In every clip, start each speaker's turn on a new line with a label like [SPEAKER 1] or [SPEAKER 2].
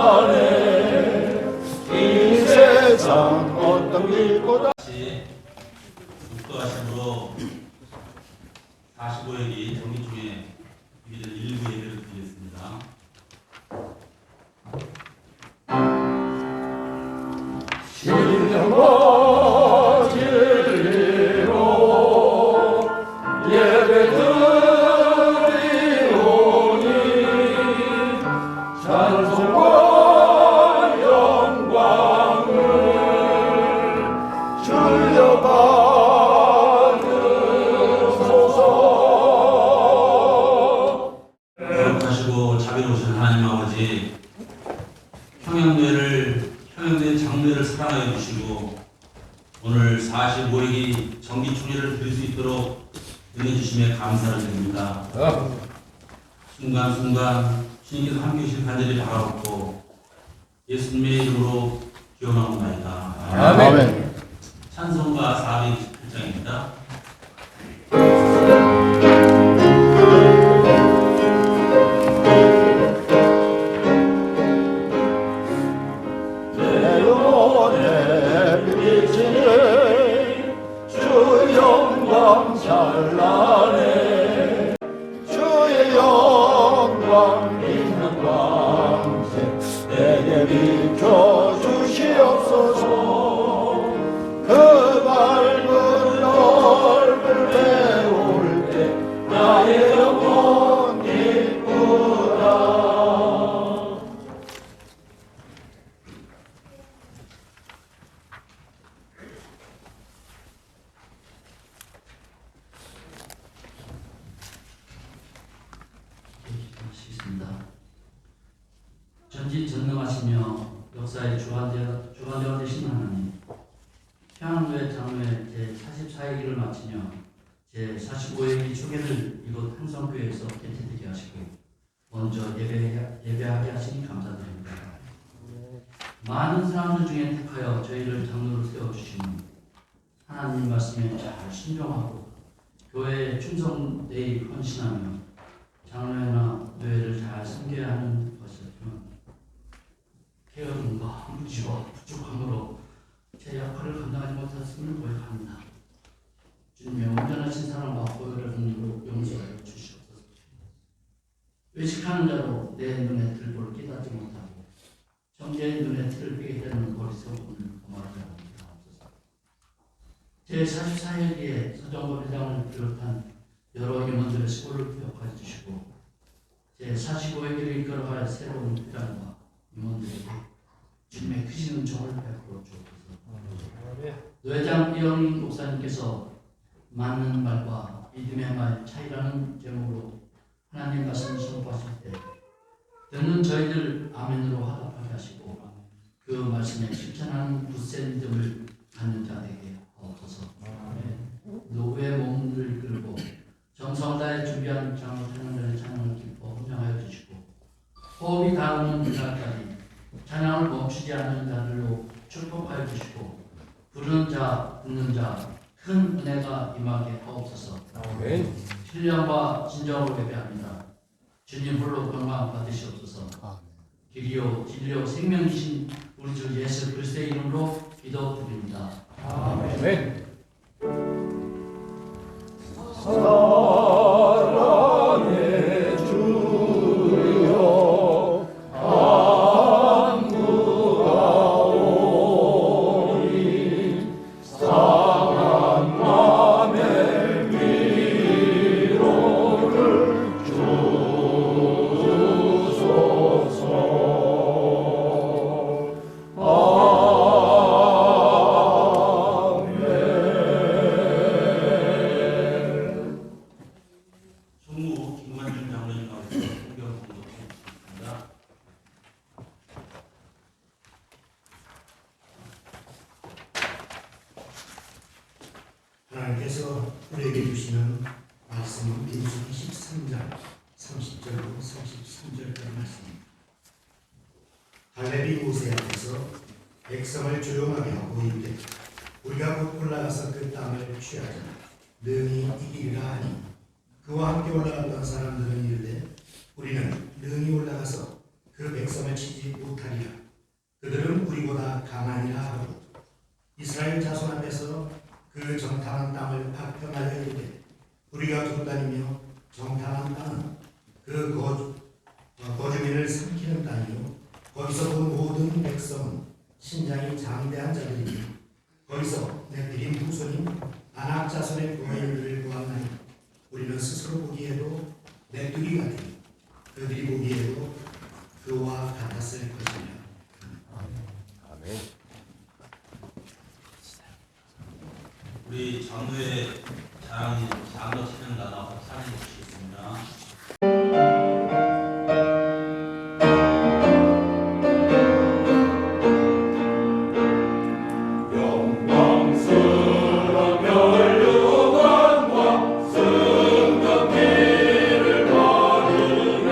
[SPEAKER 1] 찬란해 이 세상 어떤 길보다
[SPEAKER 2] 국도하심으로 45일이 정기 중에 우리들 일부 예배를 드리겠습니다.
[SPEAKER 1] 신령과 진리로 예배드리오니 찬송과 영광을 주려받으소서.
[SPEAKER 2] 거룩하시고 자비로우신 하나님 아버지, 평양교회 장로회를 사랑하여 주시고 오늘 45일이 정기총회를 드릴 수 있도록 은혜 주심에 감사를 드립니다. 순간순간 주님께서 함께 계실 간절히 바라옵고 예수님의 이름으로 기원하옵나이다.
[SPEAKER 1] 아멘.
[SPEAKER 2] 찬송가 428장입니다.
[SPEAKER 1] 찬란해 주의 영광 있는 광생 내게 비춰주시옵소서. 그 밝은 얼굴 배울 때 나의 영혼 기쁘다.
[SPEAKER 2] 전지전능하시며 역사의 주관자가 되신 하나님, 평양교회 장로회 제44회기를 마치며 제45회기 초계를 이곳 한성교회에서 개최되게 하시고 먼저 예배하게 하시니 감사드립니다. 많은 사람들 중에 택하여 저희를 장로로 세워주시니 하나님 말씀에 잘 순종하고 교회에 충성되이 헌신하며 장로회나 교회를 잘 섬겨야 하는 것이었지만 게으름과 무지와 부족함으로 제 역할을 감당하지 못했음을 고백합니다. 주님의 온전하신 사랑과 보혈의 능력으로 용서하여 주시옵소서. 외식하는 자로 내 눈의 틀보를 깨닫지 못하고 정죄의 눈의 틀을 빼게 되는 어리석음을 범하지 않게 하옵소서. 제44회기에 서정범 회장을 비롯한 여러 임원들의 수고를 기억해 주시고 제45회기를 이끌어갈 새로운 회장과 임원들에게 주님의 크신 은총을 베풀어 주옵소서. 노회장 이영인 목사님께서 맞는 말과 믿음의 말 차이라는 제목으로 하나님 말씀을 선포하실 때 듣는 저희들 아멘으로 화답하게 하시고 그 말씀에 실천하는 굳센 믿음을 갖는 자 되게 하옵소서. 노후의 몸을 이끌고 정성을 다해 준비한 장로 찬양자의 찬양을 기뻐 헌정하여 주시고 호흡이 닿는 그날까지 찬양을 멈추지 않는 자들로 축복하여 주시고 부르는 자, 듣는 자 큰 은혜가 임하게 하옵소서.
[SPEAKER 1] 아멘.
[SPEAKER 2] 신령과 진정으로 예배합니다. 주님 홀로 영광 받으시옵소서. 길이요 진리요 생명이신 우리 주 예수 그리스도의 이름으로 기도드립니다.
[SPEAKER 1] 아멘. 사랑의 주여 안구하오니 상한 맘의 위로를 주소서.
[SPEAKER 2] 총무 김관준 장로님 나오셔서 성경 공독해주셨습니다.
[SPEAKER 3] 하나님께서 우리에게 주시는 말씀은 민수기 13장 30절로 33절까지 말씀입니다. 갈렙이 모세 앞에서 백성을 조용하게 하고 이르되 우리가 곧 올라가서 그 땅을 취하자 능히 이기리라 하니 그와 함께 올라갔던 사람들은 이르되 우리는 능히 올라가서 그 백성을 치지 못하리라. 그들은 우리보다 강하니라 하고 이스라엘 자손 앞에서 그 정탐한 땅을 파평하여 이르되 우리가 돌다니며 정탐한 땅은 그 거주민을 삼키는 땅이요 거기서 본 모든 백성은 신장이 장대한 자들이니 거기서 네피림 후손인 아낙 자손의 부하들을 보았나니 우리는 스스로 보기에도 메뚜기 같으니 그들이 보기에도 그와 같았을 것이니라.
[SPEAKER 1] 아멘.
[SPEAKER 4] 우리 장로의 자랑인 장로 찬양 나눠서 찬양해 주시겠습니다.
[SPEAKER 1] 영광스러운 멸류관과 승덕기를 받으며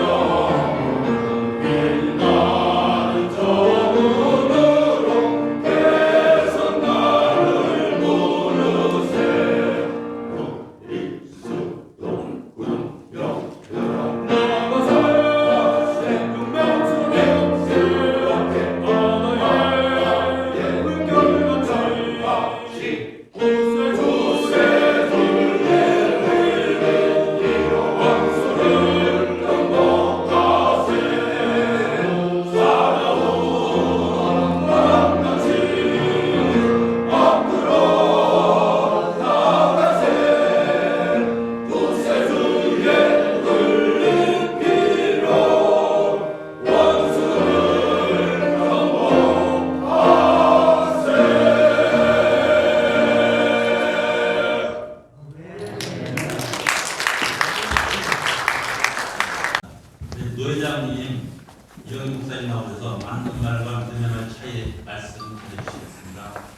[SPEAKER 1] 빛나는 정음으로 개선 나를 부르세. 일수동군 영들아 나가사 생명수의 스럽게 언어의 물결같이 두세 줄의 흘리며 왕소를 넘어가세. 살아온 바람같이 앞으로 나가세. 두세 줄의 흘린 피로 원수를 넘어가세.
[SPEAKER 4] 우리 노회장님, 이영희 목사님 나오셔서 맞는 말과 믿는 말 차이의 말씀 해주시겠습니다.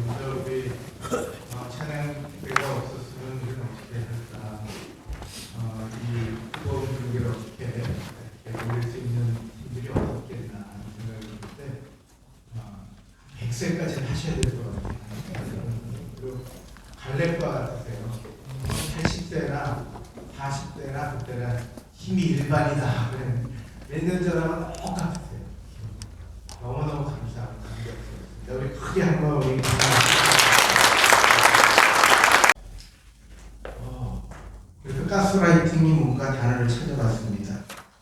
[SPEAKER 5] 먼저 우리 찬양대가 없었으면 우리는 어떻게 할까? 이 뜨거운 분위기를 어떻게 이렇게 올릴 수 있는 분들이 없었겠나 하는 생각이 드는데 100세까지는 하셔야 될 것 같아요. 그리고 갈렙과 같으세요. 80세나 40세나 그때는 힘이 일반이다. 몇 년 전하고 똑같으세요. 너무너무 감사하고 감격스럽습니다. 우리 크게 한번 우리 그래서 가스라이팅이 뭔가 단어를 찾아봤습니다.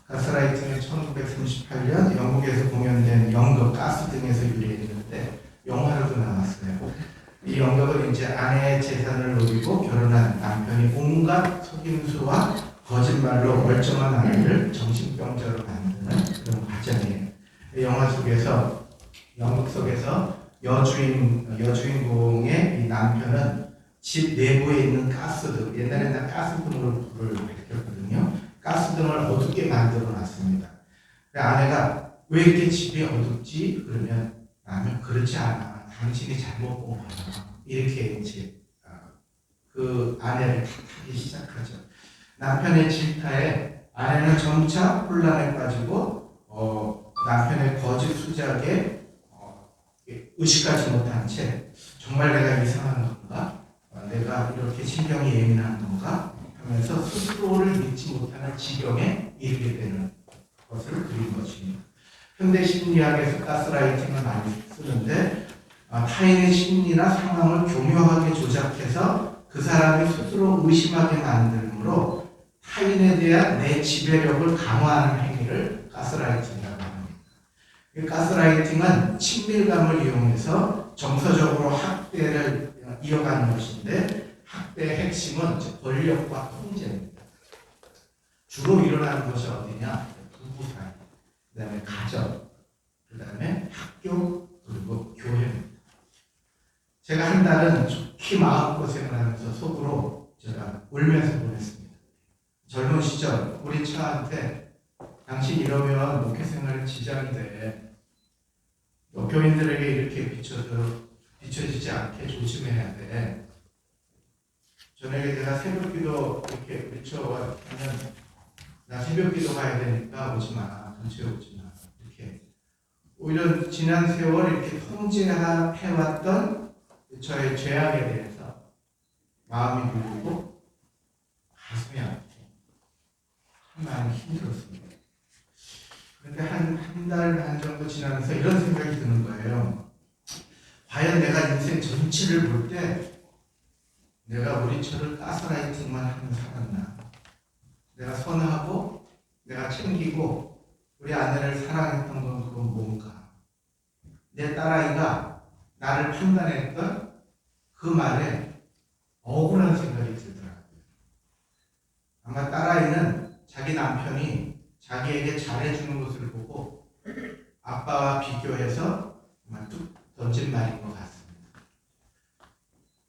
[SPEAKER 5] 가스라이팅은 1938년 영국에서 공연된 연극 가스 등에서 유래했는데 영화로도 나왔어요. 이 연극은 이제 아내의 재산을 노리고 결혼한 남편이 온갖 속임수와 거짓말로 멀쩡한 아내를 정신병자로 만드는 그런 과정이에요. 이 영화 속에서 연극 속에서 여주인공의 이 남편은 집 내부에 있는 가스등, 옛날에는 가스등으로 불을 밝혔거든요. 가스등을 어둡게 만들어 놨습니다. 아내가 왜 이렇게 집이 어둡지? 그러면 남편 그렇지 않아. 당신이 잘못 본 거야. 이렇게 이제 그 아내를 탓하기 시작하죠. 남편의 질타에 아내는 점차 혼란에 빠지고 남편의 거짓 수작에 의식하지 못한 채 정말 내가 이상한 건가? 내가 이렇게 신경이 예민한 건가? 하면서 스스로를 믿지 못하는 지경에 이르게 되는 것을 그린 것입니다. 현대 심리학에서 가스라이팅을 많이 쓰는데 타인의 심리나 상황을 교묘하게 조작해서 그 사람이 스스로 의심하게 만들므로 타인에 대한 내 지배력을 강화하는 행위를 가스라이팅이라고 합니다. 이 가스라이팅은 친밀감을 이용해서 정서적으로 학대를 이어가는 것인데 학대의 핵심은 권력과 통제입니다. 주로 일어나는 것이 어디냐? 부부 사이, 그 다음에 가정, 그 다음에 학교, 그리고 교회입니다. 제가 한 달은 좋게 마음고생을 하면서 속으로 제가 울면서 보냈습니다. 젊은 시절 우리 처한테 당신 이러면 목회생활에 지장이 돼. 교인들에게 이렇게 비춰지지 않게 조심해야 돼. 저녁에 제가 새벽기도 이렇게 외쳐하면 나 새벽기도 가야 되니까 오지 마. 근처에 오지 마. 이렇게 오히려 지난 세월 이렇게 통제해왔던 저의 죄악에 대해서 마음이 울고 힘들었습니다. 그런데 한 달 반 정도 지나면서 이런 생각이 드는 거예요. 과연 내가 인생 전체를 볼 때 내가 우리처럼 가스라이팅만 하는 사람이나 내가 선하고 내가 챙기고 우리 아내를 사랑했던 건 그건 뭔가, 내 딸아이가 나를 판단했던 그 말에 억울한 생각이 들더라고요. 아마 딸아이는 자기 남편이 자기에게 잘해주는 것을 보고 아빠와 비교해서 아마 뚝 던진 말인 것 같습니다.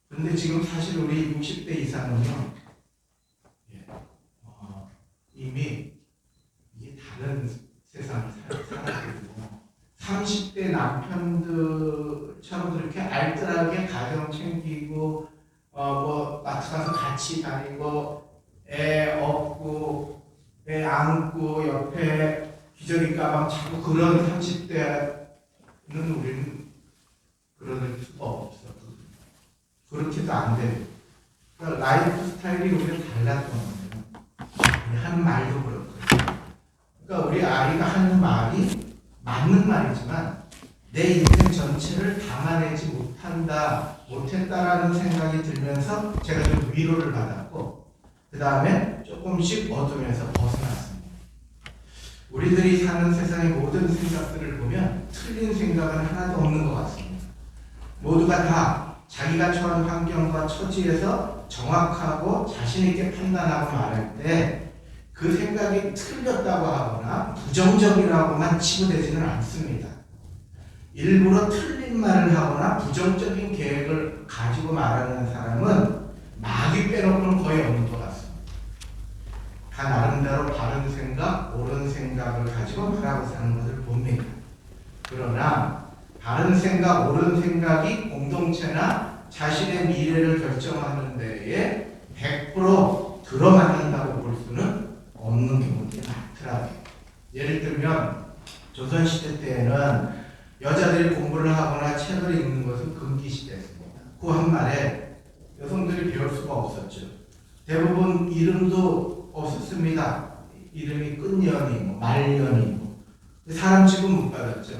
[SPEAKER 5] 그런데 지금 사실 우리 60대 이상은요, 이미 이게 다른 세상을 살아가고 있고 30대 남편들처럼 그렇게 알뜰하게 가정 챙기고 뭐 마트 가서 같이 다니고 애 업고 애 안고 옆에 기저귀 가방 차고 그런 30대는 우리는 그럴 수가 없어. 그렇게도 안 돼요. 그러니까 라이프 스타일이 우리는 달랐던 거예요. 하는 말도 그렇고. 그러니까 우리 아이가 하는 말이 맞는 말이지만 내 인생 전체를 담아내지 못했다라는 생각이 들면서 제가 좀 위로를 받았고 그 다음에 조금씩 어둠에서 벗어났습니다. 우리들이 사는 세상의 모든 생각들을 보면 틀린 생각은 하나도 없는 것 같습니다. 모두가 다 자기가 처한 환경과 처지에서 정확하고 자신있게 판단하고 말할 때 그 생각이 틀렸다고 하거나 부정적이라고만 치부되지는 않습니다. 일부러 틀린 말을 하거나 부정적인 계획을 가지고 말하는 사람은 마귀 빼놓고는 거의 없는 것 같습니다. 다 나름대로 바른 생각, 옳은 생각을 가지고 말하고 사는 것을 봅니다. 그러나 바른 생각, 옳은 생각이 공동체나 자신의 미래를 결정하는 데에 100% 들어맞는다고 볼 수는 없는 경우들이 많더라고요. 예를 들면 조선시대 때에는 여자들이 공부를 하거나 책을 읽는 것은 금기시대였습니다. 그 한말에 여성들이 배울 수가 없었죠. 대부분 이름도 없었습니다. 이름이 끝년이고 말년이고 사람 취급 못 받았죠.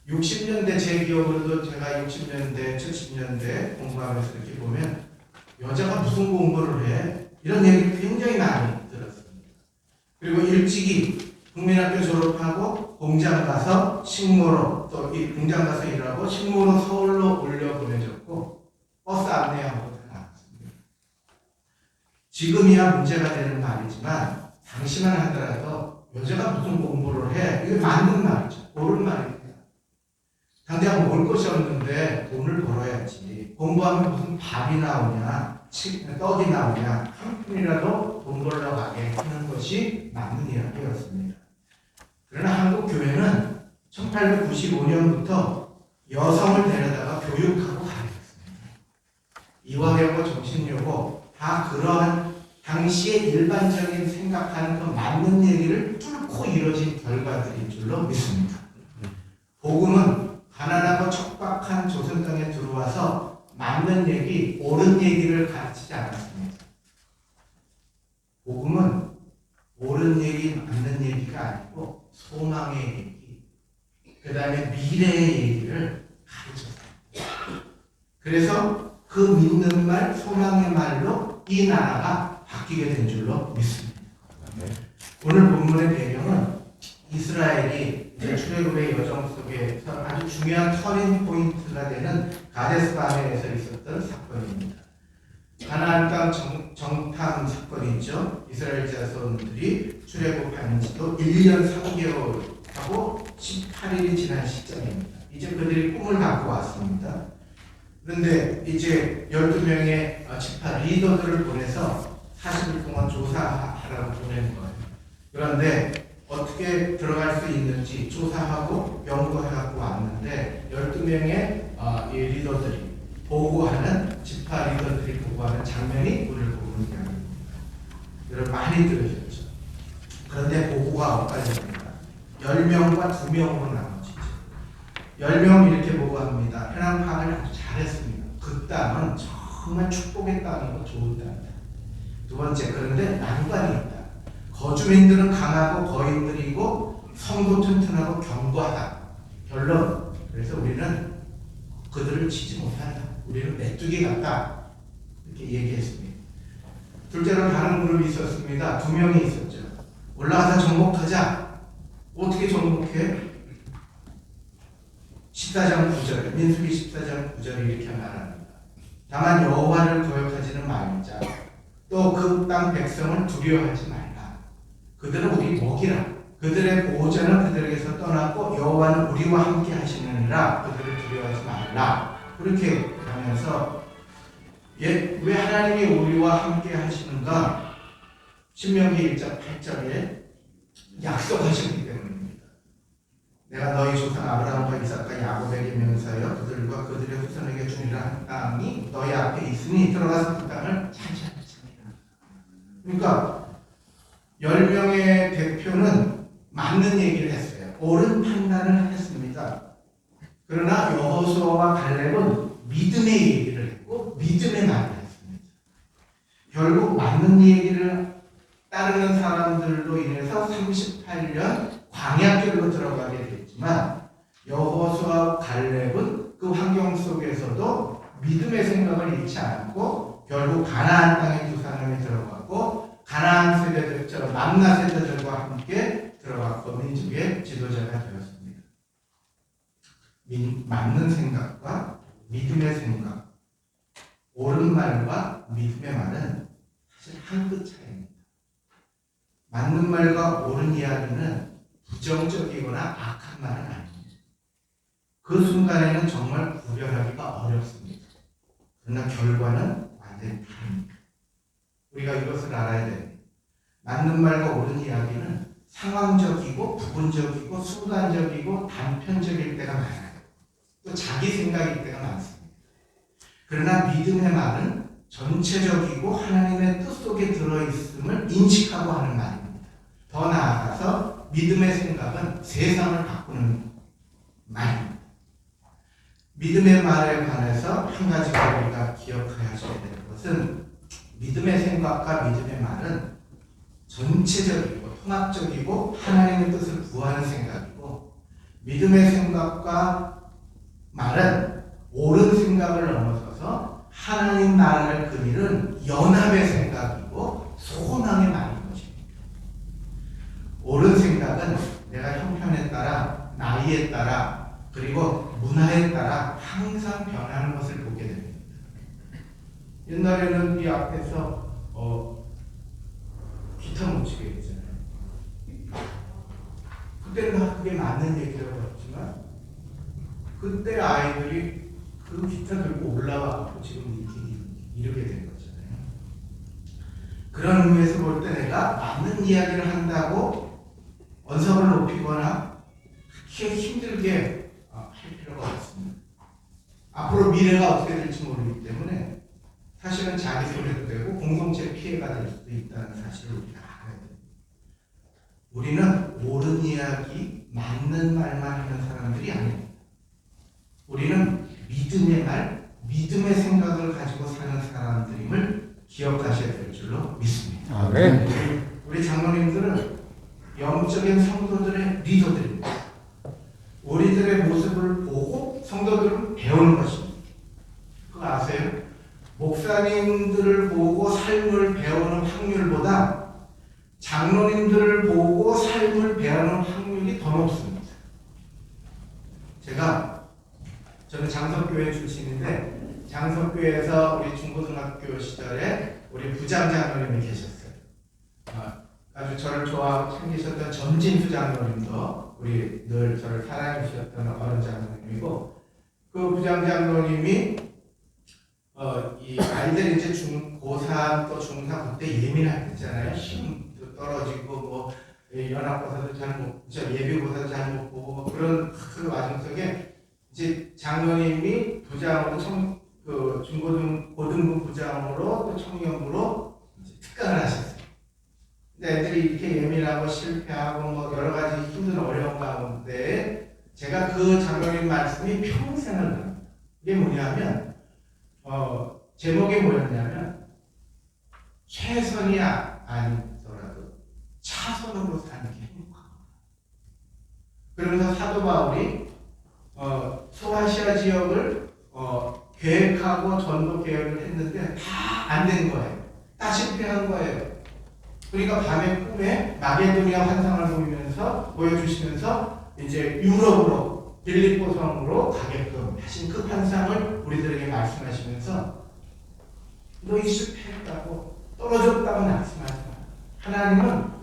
[SPEAKER 5] 60년대 제 기억으로도 제가 60년대, 70년대 공부하면서 이렇게 보면 여자가 무슨 공부를 해? 이런 얘기를 굉장히 많이 들었습니다. 그리고 일찍이 국민학교 졸업하고 공장 가서 식모로 또 공장 가서 일하고 식모로 서울로 올려 보내졌고 버스 안내하고 다 나왔습니다. 지금이야 문제가 되는 말이지만 당시만 하더라도 여자가 무슨 공부를 해? 이게 맞는 말이죠. 옳은 말입니다. 당장 먹을 것이 없는데 돈을 벌어야지. 공부하면 무슨 밥이 나오냐, 떡이 나오냐, 한 푼이라도 돈 벌러 가게 하는 것이 맞는 이야기였습니다. 그러나 한국 교회는 1895년부터 여성을 데려다가 교육하고 가르쳤습니다. 이화여고, 정신여고 다 그러한 당시의 일반적인 생각하는 그 맞는 얘기를 뚫고 이뤄진 결과들인 줄로 믿습니다. 복음은 가난하고 척박한 조선 땅에 들어와서 맞는 얘기, 옳은 얘기를 가르치지 않았습니다. 복음은 옳은 얘기, 맞는 얘기가 아니고 소망의 얘기, 그 다음에 미래의 얘기를 가르쳤습니다. 그래서 그 믿는 말, 소망의 말로 이 나라가 바뀌게 된 줄로 믿습니다. 오늘 본문의 배경은 이스라엘이 출애굽의 여정 속에서 아주 중요한 터닝 포인트가 되는 가데스 바네에서 있었던 사건입니다. 가나안 땅 정탐 사건이죠. 이스라엘 자손들이 출애굽한 지도 1년 3개월하고 18일이 지난 시점입니다. 이제 그들이 꿈을 갖고 왔습니다. 그런데 이제 12명의 지파 리더들을 보내서 40일 동안 조사하라고 보낸 거예요. 그런데 어떻게 들어갈 수 있는지 조사하고 연구하고 왔는데 12명의 이 리더들이 보고하는 지파 리더들이 보고하는 장면이 오늘 보는 이야기입니다. 여러분 많이 들으셨죠? 그런데 보고가 엇갈립니다. 10명과 2명으로 나눠지죠. 10명 이렇게 보고합니다. 해남 파악을 아주 잘했습니다. 그 땅은 정말 축복의 땅이고 좋은 땅이다. 두 번째, 그런데 난관이 있다. 거주민들은 강하고 거인들이고 성도 튼튼하고 견고하다. 결론. 그래서 우리는 그들을 치지 못한다. 우리는 메뚜기 같다. 이렇게 얘기했습니다. 둘째로 다른 그룹이 있었습니다. 2명이 있었죠. 올라가서 정복하자. 어떻게 정복해? 14장 9절, 민수기 14장 9절이 이렇게 말합니다. 다만 여호와를 거역하지는 말자. 또 그 땅 백성을 두려워하지 말라. 그들은 우리 먹이라. 그들의 보호자는 그들에게서 떠났고 여호와는 우리와 함께 하시느니라. 그들을 두려워하지 말라. 그렇게 하면서 왜 하나님이 우리와 함께 하시는가? 신명기 1장 8절에 약속하셨기 때문입니다. 내가 너희 조상 아브라함과 이삭과 야곱에게 맹세하여 그들과 그들의 후손에게 주리라 한 땅이 너희 앞에 있으니 들어가서 그 땅을 차지하겠습니다. 그러니까 10명의 대표는 맞는 얘기를 했어요. 옳은 판단을 했습니다. 그러나 여호수아와 갈렙은 믿음의 얘기를 했고 믿음의 말을 했습니다. 결국 맞는 얘기를 따르는 사람들로 인해서 38년 광야길로 들어가게 됐지만 여호수아와 갈렙은 그 환경 속에서도 믿음의 생각을 잃지 않고 결국 가나안 땅에 두 사람이 들어가고 가나안 세대들처럼 만나 세대들과 함께 들어갔고 민족의 지도자가 되었습니다. 맞는 생각과 믿음의 생각, 옳은 말과 믿음의 말은 사실 한 끗 차이입니다. 맞는 말과 옳은 이야기는 부정적이거나 악한 말은 아닙니다. 그 순간에는 정말 구별하기가 어렵습니다. 그러나 결과는 완전히 다릅니다. 우리가 이것을 알아야 됩니다. 맞는 말과 옳은 이야기는 상황적이고 부분적이고 순간적이고 단편적일 때가 많아요. 또 자기 생각일 때가 많습니다. 그러나 믿음의 말은 전체적이고 하나님의 뜻 속에 들어있음을 인식하고 하는 말입니다. 더 나아가서 믿음의 생각은 세상을 바꾸는 말입니다. 믿음의 말에 관해서 한 가지가 우리가 기억하셔야 되는 것은 믿음의 생각과 믿음의 말은 전체적이고 통합적이고 하나님의 뜻을 구하는 생각이고 믿음의 생각과 말은 옳은 생각을 넘어서서 하나님 나라를 그리는 연합의 생각이고 소원함의 말인 것입니다. 옳은 생각은 내가 형편에 따라 나이에 따라 그리고 문화에 따라 항상 변하는 것을 보게 됩니다. 옛날에는 이 앞에서 기타 못 치게 했잖아요. 그때는 다 그게 맞는 얘기라고 했지만 그때 아이들이 그 기타 들고 올라와서 지금 이렇게 된 거잖아요. 그런 의미에서 볼 때 내가 맞는 이야기를 한다고 언성을 높이거나 그렇게 힘들게 할 필요가 없습니다. 앞으로 미래가 어떻게 될지 모르기 때문에 사실은 자기 손해도 되고 공동체 피해가 될 수도 있다는 사실을 우리가 알아야 됩니다. 우리는 옳은 이야기, 맞는 말만 하는 사람들이 아닙니다. 우리는 믿음의 말, 믿음의 생각을 가지고 사는 사람들임을 기억하셔야 될 줄로 믿습니다. 우리 장로님들은 영적인 성도들의 리더들입니다. 우리들의 모습을 보고 성도들은 배우는 것입니다. 그거 아세요? 목사님들을 보고 삶을 배우는 확률보다 장로님들을 보고 삶을 배우는 확률이 더 높습니다. 저는 장석교회 출신인데 장석교회에서 우리 중고등학교 시절에 우리 부장 장로님이 계셨어요. 아주 저를 좋아하고 챙기셨던 전진수 장로님도 우리 늘 저를 사랑해 주셨던 어른 장로님이고 그 부장 장로님이 이 아이들 이제 고3 또 중3 그때 예민할 때잖아요. 힘도 떨어지고 뭐 연합고사도 잘 못, 예비고사도 잘 못 보고 그런 그 와중 속에 이제 장로님이 부장으로 고등부 부장으로 또 청년부로 특강을 하셨어요. 근데 애들이 이렇게 예민하고 실패하고 뭐 여러 가지 힘든 어려운 가운데 제가 그 장로님 말씀이 평생을 갑니다. 이게 뭐냐면 제목이 뭐였냐면 최선이 아니더라도 차선으로 사는 게 행복합니다. 그러면서 사도 바울이 소아시아 지역을 계획하고 전도 계획을 했는데 다 안 된 거예요. 다 실패한 거예요. 그러니까 밤의 꿈에 마게도니아 환상을 보여주시면서 이제 유럽으로 빌립보 성으로 가게끔 하신 그 환상을 우리들에게 말씀하시면서 너희 실패했다고 떨어졌다고 말씀하지 마. 하나님은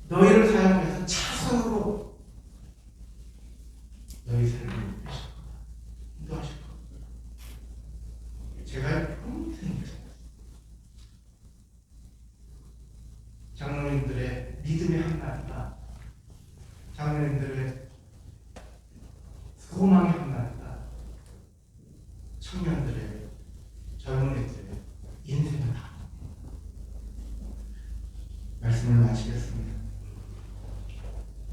[SPEAKER 5] 너희를 사용해서 차선으로 너희 삶을 이끌실 거다. 인도하실 겁니다. 제가 평생 장로님들의 믿음의 한마디가, 장로님들의 소망의 한마디가 청년들의, 젊은이들의 인생을 다 말씀을 마치겠습니다.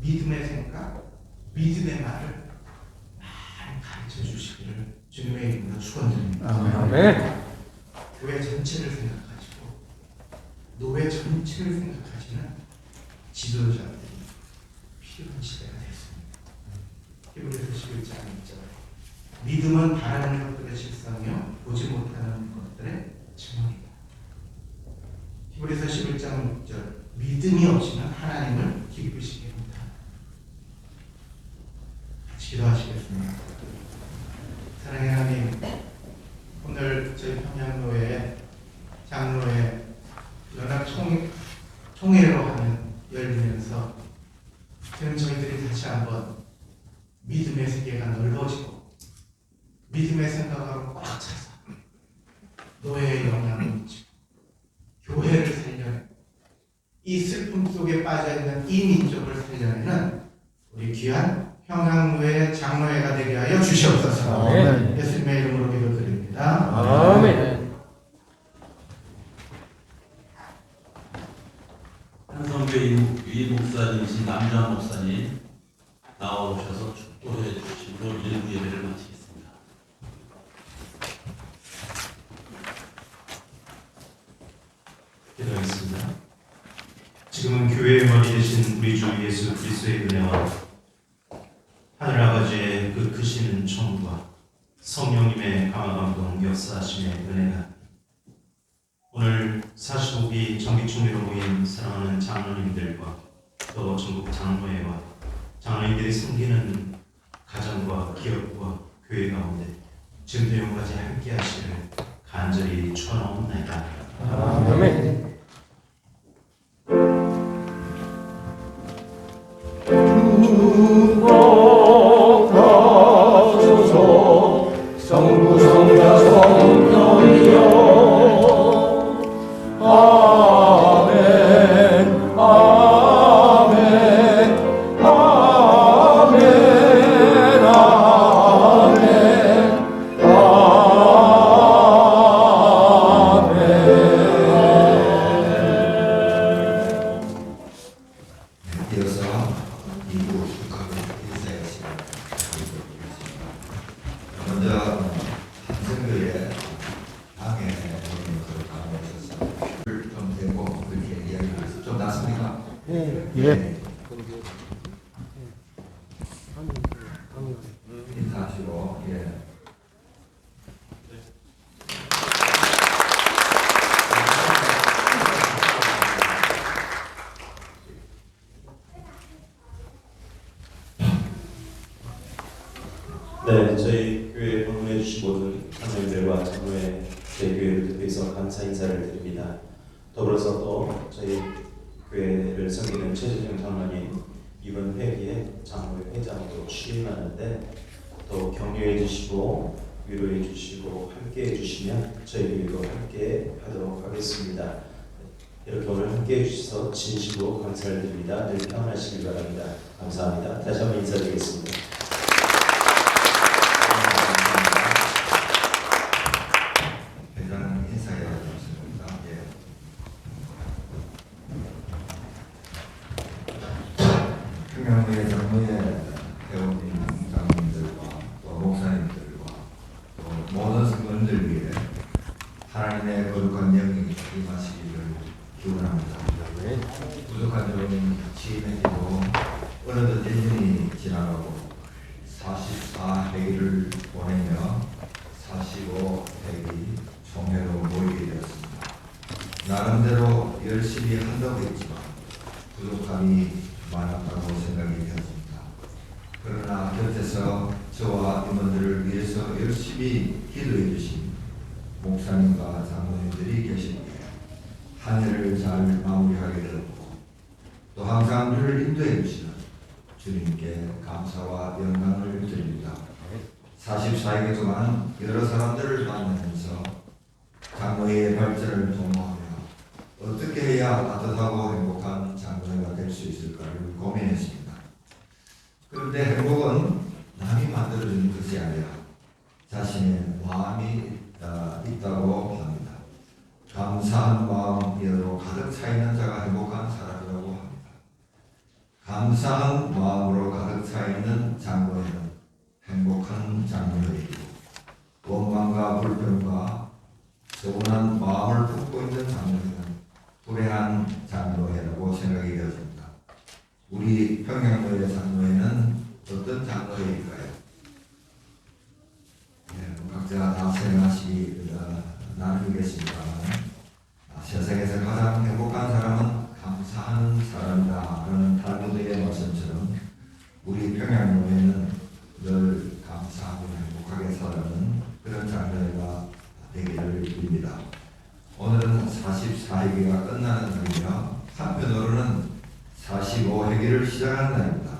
[SPEAKER 5] 믿음의 생각, 믿음의 말을 많이 가르쳐 주시기를 주님의 이름으로 축원드립니다.
[SPEAKER 6] 아멘.
[SPEAKER 5] 교회 전체를 생각하시고 노회 전체를 생각하시는 지도자들이 필요한 시대가 됐습니다. 히브리서 11장 1절 믿음은 바라는 것들의 실상이요 보지 못하는 것들의 증언이다. 히브리서 11장 6절 믿음이 없이는 하나님을 기쁘시게 합니다. 같이 기도하시겠습니다. 사랑의 하나님, 오늘 저희 평양로회 장로회 연합 총회로 하는 열리면서 지금 저희들이 다시 한번 믿음의 세계가 넓어지고 믿음의 생각으로 꽉 차서 노예의 영향을 미치고 교회를 살려내고 이 슬픔 속에 빠져있는 이 민족을 살려내는 우리 귀한 평양로회 장로회가 되게 하여 주시옵소서.
[SPEAKER 6] 아멘.
[SPEAKER 5] 예수님의 이름으로 기도드립니다.
[SPEAKER 6] 아멘.
[SPEAKER 4] 한성교인 유인 목사님이신 남주환 목사님 나와오셔서 축도해 주시고 일부 예배를 마치겠습니다.
[SPEAKER 7] 기도하겠습니다. 지금은 교회의 머리 되신 우리 주 예수 그리스도의 은혜와 하늘 아버지의 그 크신宠과 성령님의 강화감동 역사하심의 은혜가 오늘 45기 정기총회로 모인 사랑하는 장로님들과 또 전국 장로회와 장로님들이 섬기는 가정과 기업과 교회 가운데 지금도 영까지 함께 하시기를 간절히 축원하옵나이다.
[SPEAKER 6] 아멘. 축복하소서 성부 성자 성령이여 아멘 아멘 아멘
[SPEAKER 8] 이어서 이부 축하를 인사하시기 바랍니다. 먼저 한성교의 방에 오는 것을 가면서 좀 되고 그렇게 이야기를 좀 낫습니까?
[SPEAKER 6] 예.
[SPEAKER 8] 인사하시고 예.
[SPEAKER 7] 네, 저희 교회에 방문해 주신 모든 장로님들과 장로회 저희 교회를 대표해서 감사 인사를 드립니다. 더불어서 또 저희 교회를 섬기는 최재정 장로님 이번 회기에 장로회 회장으로 취임하는데 더 격려해 주시고 위로해 주시고 함께 해 주시면 저희 교회도 함께 하도록 하겠습니다. 이렇게 오늘 함께 해 주셔서 진심으로 감사를 드립니다. 늘 평안하시길 바랍니다. 감사합니다. 다시 한번 인사드리겠습니다.
[SPEAKER 8] 회장 인사해 주셨습니다. 예. 평양의 장로의 회원님, 장로님들과 또 목사님들과 또 모든 성도님들 위해 하나님의 거룩한 영이 임하시기를 기원합니다. 부족한 점은 지인에게도 어느덧 1년이 지나가고 44회기를 보내며 45회기 총회로 모이게 되었습니다. 나름대로 열심히 한다고 했지만 부족함이 많았다고 생각이 되었습니다. 그러나 곁에서 저와 임원들을 위해서 열심히 기도해 주신 목사님과 장로님들이 계시기에 한 해를 잘 마무리하게 되었고 또 항상 우리를 인도해 주시는 주님께 감사와 영광을 드립니다. 44일 동안 여러 사람들을 만나면서 장로의 발전을 도모하며 어떻게 해야 따뜻하고 행복한 장로회가 될 수 있을까를 고민했습니다. 그런데 행복은 남이 만들어주는 것이 아니라 자신의 마음이 있다고 합니다. 감사한 마음으로 가득 차 있는 자가 행복한 사람이라고 합니다. 감사한 마음으로 가득 차 있는 장로회는 행복한 장로회이고 원망과 불평과 서운한 마음을 품고 있는 장로회는 불행한 장로회라고 생각이 되었습니다. 우리 평양교회 장로회는 어떤 장로회일까요? 각자 다 생각하시기 나누겠습니다만 세상에서 가장 행복한 사람은 감사하는 사람이다라는 탈무드의 말씀처럼 우리 평양교회는 늘 감사하고 행복하게 살아가는 그런 장로회가 되기를 빕니다. 오늘은 44회기가 끝나는 날이며 한편으로는 45회기를 시작하는 날입니다.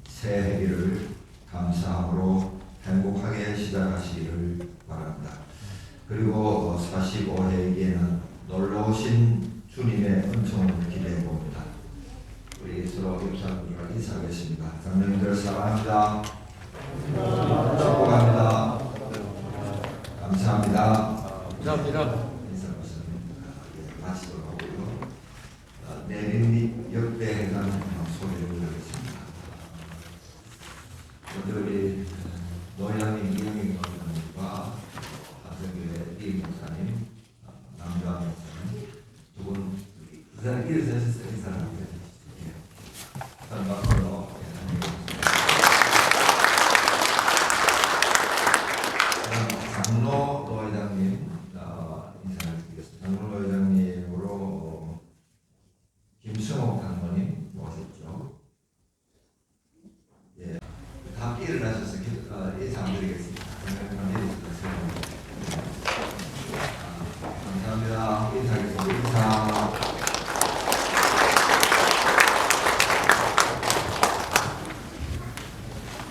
[SPEAKER 8] 새 회기를 감사함으로 행복하게 시작하시기를 바랍니다. 그리고 45회기에는 놀라우신 주님의 은총을 기대해 봅니다. 우리 서로 입장으로 인사하겠습니다. 장로님들 사랑합니다. 축복합니다. 감사합니다.
[SPEAKER 6] 감사합니다.
[SPEAKER 8] 인사 마치도록 하고요. 내린 역대 해당 소개를 하겠습니다. 먼저 우리 노양님 이영희 목사님과 하성교회 이 목사님, 남주환 목사님 두 분 인사를 일으켜주세요. 인사를 해주시죠. 한 박수로 장로 노회장님 인사를 드리겠습니다. 장로 노회장님으로 김승옥 장로님 모셨죠. 예, 다 함께 일어나셔서 인사 드리겠습니다. 감사합니다. 인사하겠습니다. 인사.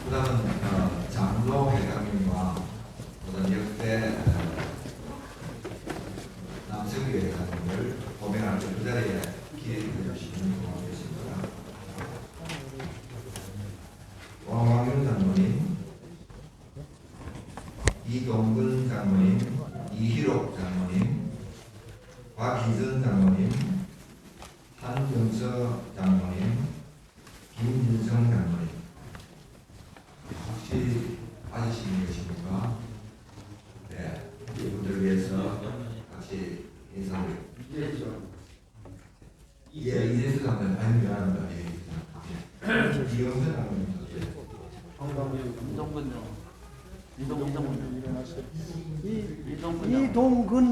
[SPEAKER 8] 그 다음은 장로 회장님과 그다음 역대 남성교회 회장님을 고명할 때 그 자리에 기회해 주시는 분이 계십니다. 왕광윤 장로님, 이동근 장로님, 이희록 장로님, 박희선 장로님, 한경서 장로님, 김윤성 장로님. 혹시 아저씨님 계십니까? 네, 이분들 위해서 같이 인사드립니다. 예, 이재수 장로님, 아니 미안합니다. 예, 이영선 장로님.
[SPEAKER 9] 이동근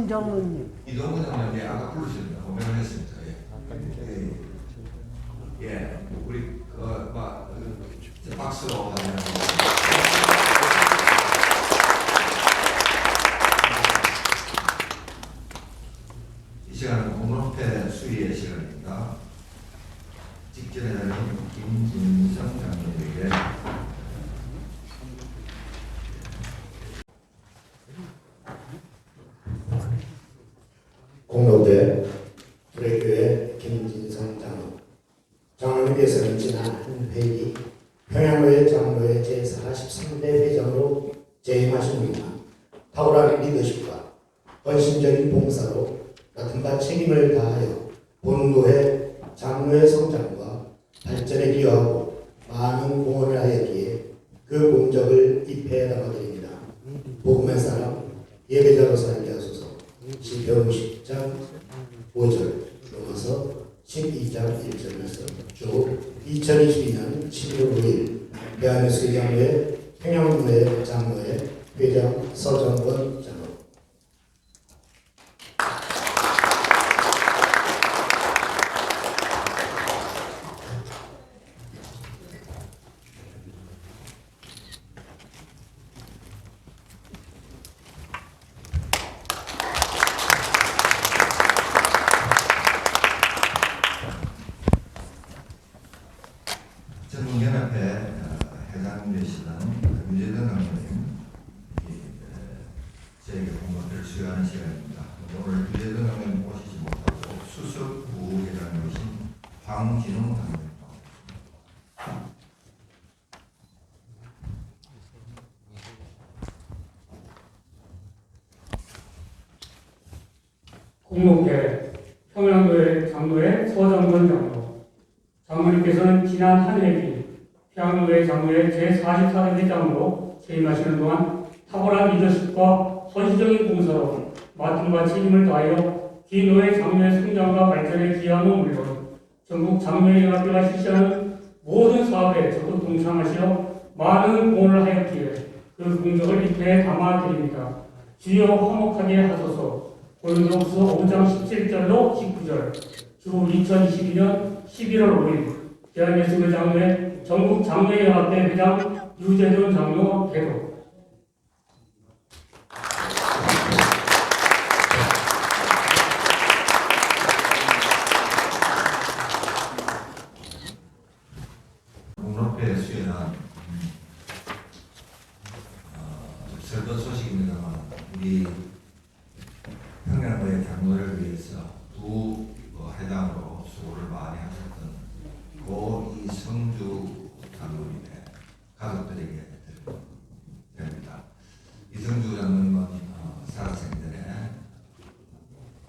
[SPEAKER 9] 장로님.
[SPEAKER 8] 이동근 장로님, 예, 아까 부르셨습니다. 고명을 했습니다. 예, 우리 박수로 환영합니다. 이 시간은 공론회 수의의 시간입니다. 직전에 나는 김진성 장로님에게
[SPEAKER 10] 공로대 불의교회 김진성 장로, 장로님께서는 지난 한 회기 평양교회 장로회 제43대 회장으로 재임하신 후에 탁월한 리더십과 헌신적인 봉사로 맡은 바 책임을 다하여 본교회 장로의 성장과 발전에 기여하고 많은 공헌을 하였기에 그 공적을 입회에 담아드립니다. 복음의 사람 예배자로 살게 하소서. 시편 50장 5절 넘어서 12장 1절에서 쭉 2022년 11월 5일 대한예수교 장로회 평양교회 장로회 회장 서정권 장로.
[SPEAKER 8] 전국연합회 회장 되시는 유재근 장로님 저에게 공모를 수여하는 시간입니다. 오늘 유재근 장로님 오시지 못하고 수석 부회장이신 황진웅 장로님
[SPEAKER 11] 공로회 평양교회 장로회 서정권 장로, 장로님께서는 지난 한 회기 평양교회 장로회 제44대 회장으로 재임하시는 동안 탁월한 리더십과 헌신적인 봉사로 맡음과 책임을 다하여 기노회 장로회 성장과 발전에 기여함은 물론 전국 장로회 연합회가 실시하는 모든 사업에 적극 동참하시어 많은 공헌을 하였기에 그 공적을 이 패에 담아드립니다. 주여 화목하게 하소서. 고린도후서 5장 17절로 19절, 주 2022년 11월 5일 대한예수교 장로회 전국 장로회연합회 회장 유재돈 장로 대도.
[SPEAKER 8] 공로회 수여는 슬픈 소식입니다만 우리 평양교회 장로를 위해서 두 회장으로 수고를 많이 하셨던 고 이성주 장로님의 가족들에게 드립니다. 이성주 장로님은 살아생전에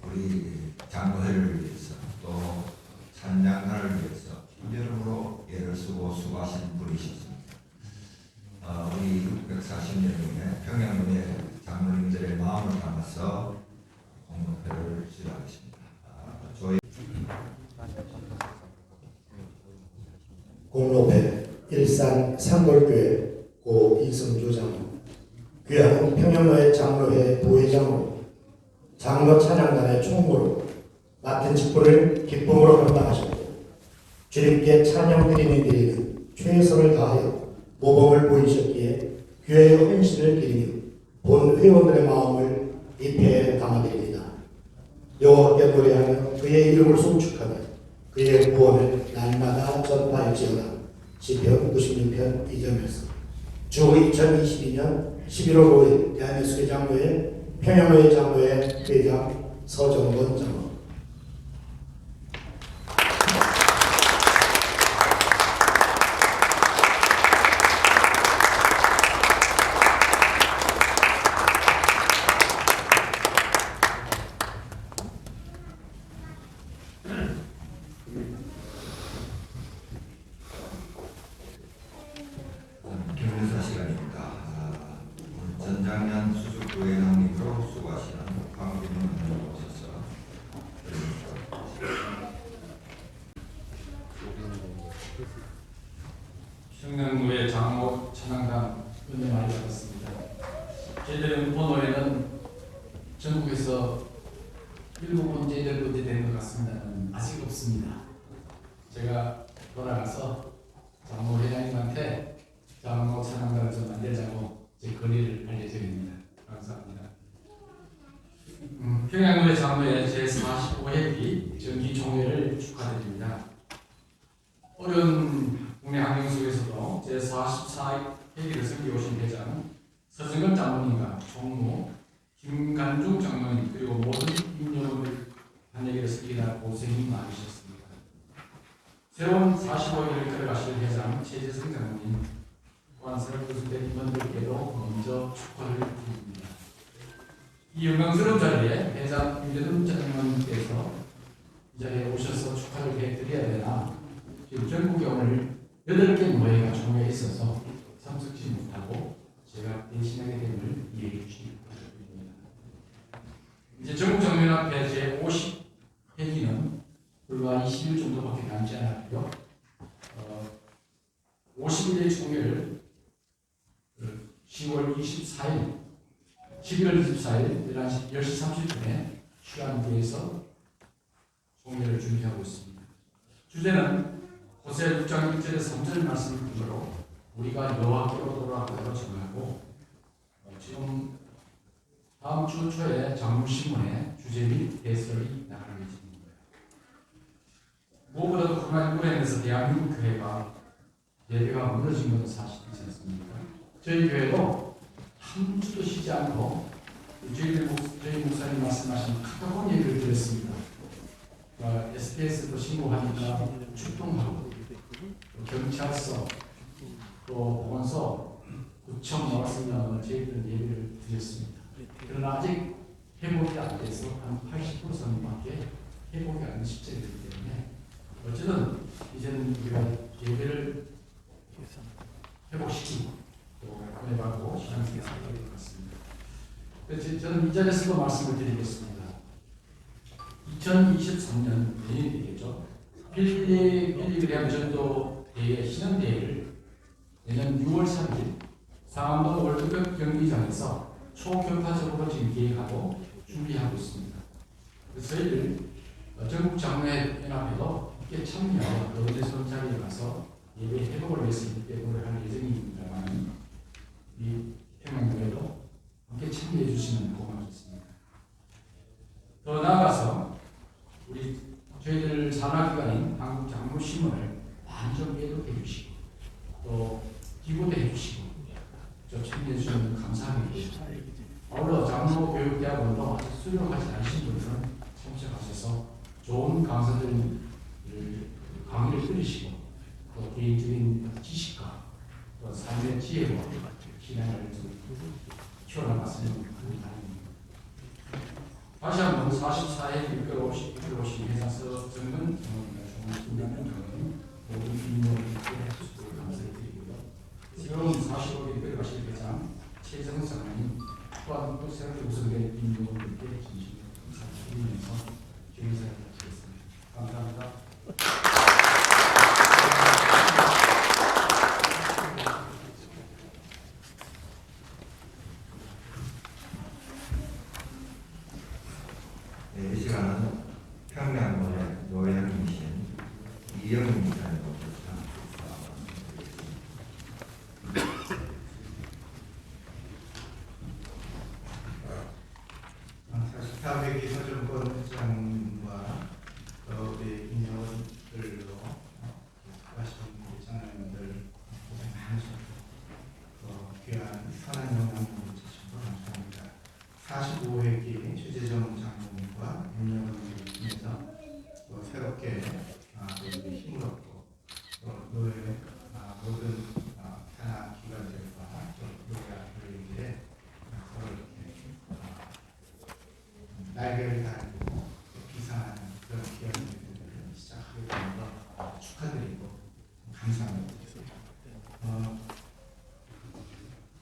[SPEAKER 8] 우리 장로회를 위해서 또 찬양가를 위해서 여러모로 애를 쓰고 수고하신 분이셨습니다. 우리 640명의 평양교회 장로님들의 마음을 담아서 공로회를 수여하겠습니다. 저희
[SPEAKER 10] 공로회 일산 산골교회 고 이성주 장로, 귀하는 평양교회 장로회 부회장으로 장로 찬양단의 총무로 맡은 직분을 기쁨으로 감당하셨고 주님께 찬양 드리는 최선을 다하여 모범을 보이셨기에 교회의 헌신을 기리며 본 회원들의 마음을 이 패에 담아드립니다. 여호와께 노래하며 그의 이름을 송축하며 그의 구원을 날마다 전파할지어다. 시편 96편 2절에서 주 2022년 11월 5일 대한예수교 장로회 평양교회 장로회 회장 서정권 장로.
[SPEAKER 8] 경륜사 시간입니다. 오늘 전장년 수석부회장님으로 수고하시는 황진웅 장로님 오셔서
[SPEAKER 12] 평양교회 장로 찬양단 은혜 많이 받았습니다. 저희들 본호회는 전국에서 7번째, 8번째 되는 것 같습니다는 아직 없습니다. 제가 돌아가서 장로 회장님한테 장로 찬양단을 좀 만들자고 제 건의를 할 예정입니다. 감사합니다. 평양교회 장로회 제45회기 정기총회를 축하드립니다. 어려운 국내 환경 속에서도 제44회기를 섬겨오신 회장 서정근 장로님과 총무 김간중 장로님 그리고 모든 임력을 한얘기를 섬기다 고생이 많으셨습니다. 새로운 45회기를 걸어가실 회장 최재성 장로님 또한 새롭게 소속된 임원들께도 먼저 축하를 드립니다. 이 영광스러운 자리에 회장 유재돈 장로님께서 이 자리에 오셔서 축하를 해드려야 되나 지금 전국에 오늘 8개 모회가 종회에 있어서 참석지 못하고 제가 대신하게 됨을 이해해 주시기 바랍니다. 이제 전국장로연합회 제50회기는 불과 20일 정도밖에 남지 않았고요. 50일의 총회를 10월 24일, 11월 24일 10시 30분에 휴양지에서 총회를 준비하고 있습니다. 주제는 호세 6장 1절에 3절 말씀을 근거로 우리가 여호와께로 돌아가기로 정하고 지금 다음 주 초에 장로신문에 주제 및 해설이 나갈 예정입니다. 무엇보다도 코로나19로 인해서 대한민국 교회가 예배가 무너진 것은 사실이지 않습니까? 저희 교회도 한 주도 쉬지 않고 저희 목사님 말씀하신 카톡 얘기를 들었습니다. SBS도 신고하니까 출동하고 또 경찰서 또 보건소 구청 나왔습니다만 저희들은 예배를 드렸습니다. 그러나 아직 회복이 안 돼서 한 80% 정도밖에 회복이 안 된 시점이기 때문에 어쨌든 이제는 우리가 예배를 회복시키고 또 은혜받고 신앙생활을 하게 될 것 같습니다. 그래서 저는 이 자리에서도 말씀을 드리겠습니다. 2023년 내년이 되겠죠. 빌리그레암 전도 대회 신앙대회를 내년 6월 3일 상암동 월드컵 경기장에서 초교파적으로 지금 계획하고 준비하고 있습니다. 그래서 저희들 전국 장로회 연합회도 함께 참여하고 노래선 자리에 가서 예배 회복을 위해서 예배를 할 예정입니다만 이 평양교회도 함께 참여해 주시면 고맙겠습니다. 더 나아가서 저희들 산하기관인 한국장로신문을 많이 좀 예독해 주시고 또 기고도 해 주시고 참여해 주시면 감사합니다. 아울러 장로교육대학원도 아직 수료하지 않으신 분들은 참석하셔서 좋은 강사들 강의를 들으시고 또 개인적인 지식과 또 삶의 지혜로 신앙을 좀 키워나갔으면 합니다. 다시 한번 44회 이끌어오신 회사서 정근 정은 모든 인물들께 감사를 드리고요. 지금 45회 이끌어가실 회장 최정은 장관님 또한 또 새롭게 구성된 인물들께 진심으로 감사를 드리면서 주의사를 마치겠습니다. 감사합니다.
[SPEAKER 8] 네, 이 시간은 평양노회 노회장이신 이영희 목사님으로부터
[SPEAKER 5] 44회기 서정권 회장님과 우리 인연들로 하시는 장로님들 고생 많으셨고 귀한 선한 영향을 주시고 감사합니다. 45회기 최재정 장로님과 인연을 통해서 새롭게 우리 힘을 얻고 노예 모든 산하 기관들과 노예들에게 서로 이렇게 날개를 달고 비상하는 그런 귀한 일들을 시작하게 되는 것 축하드리고 감사합니다.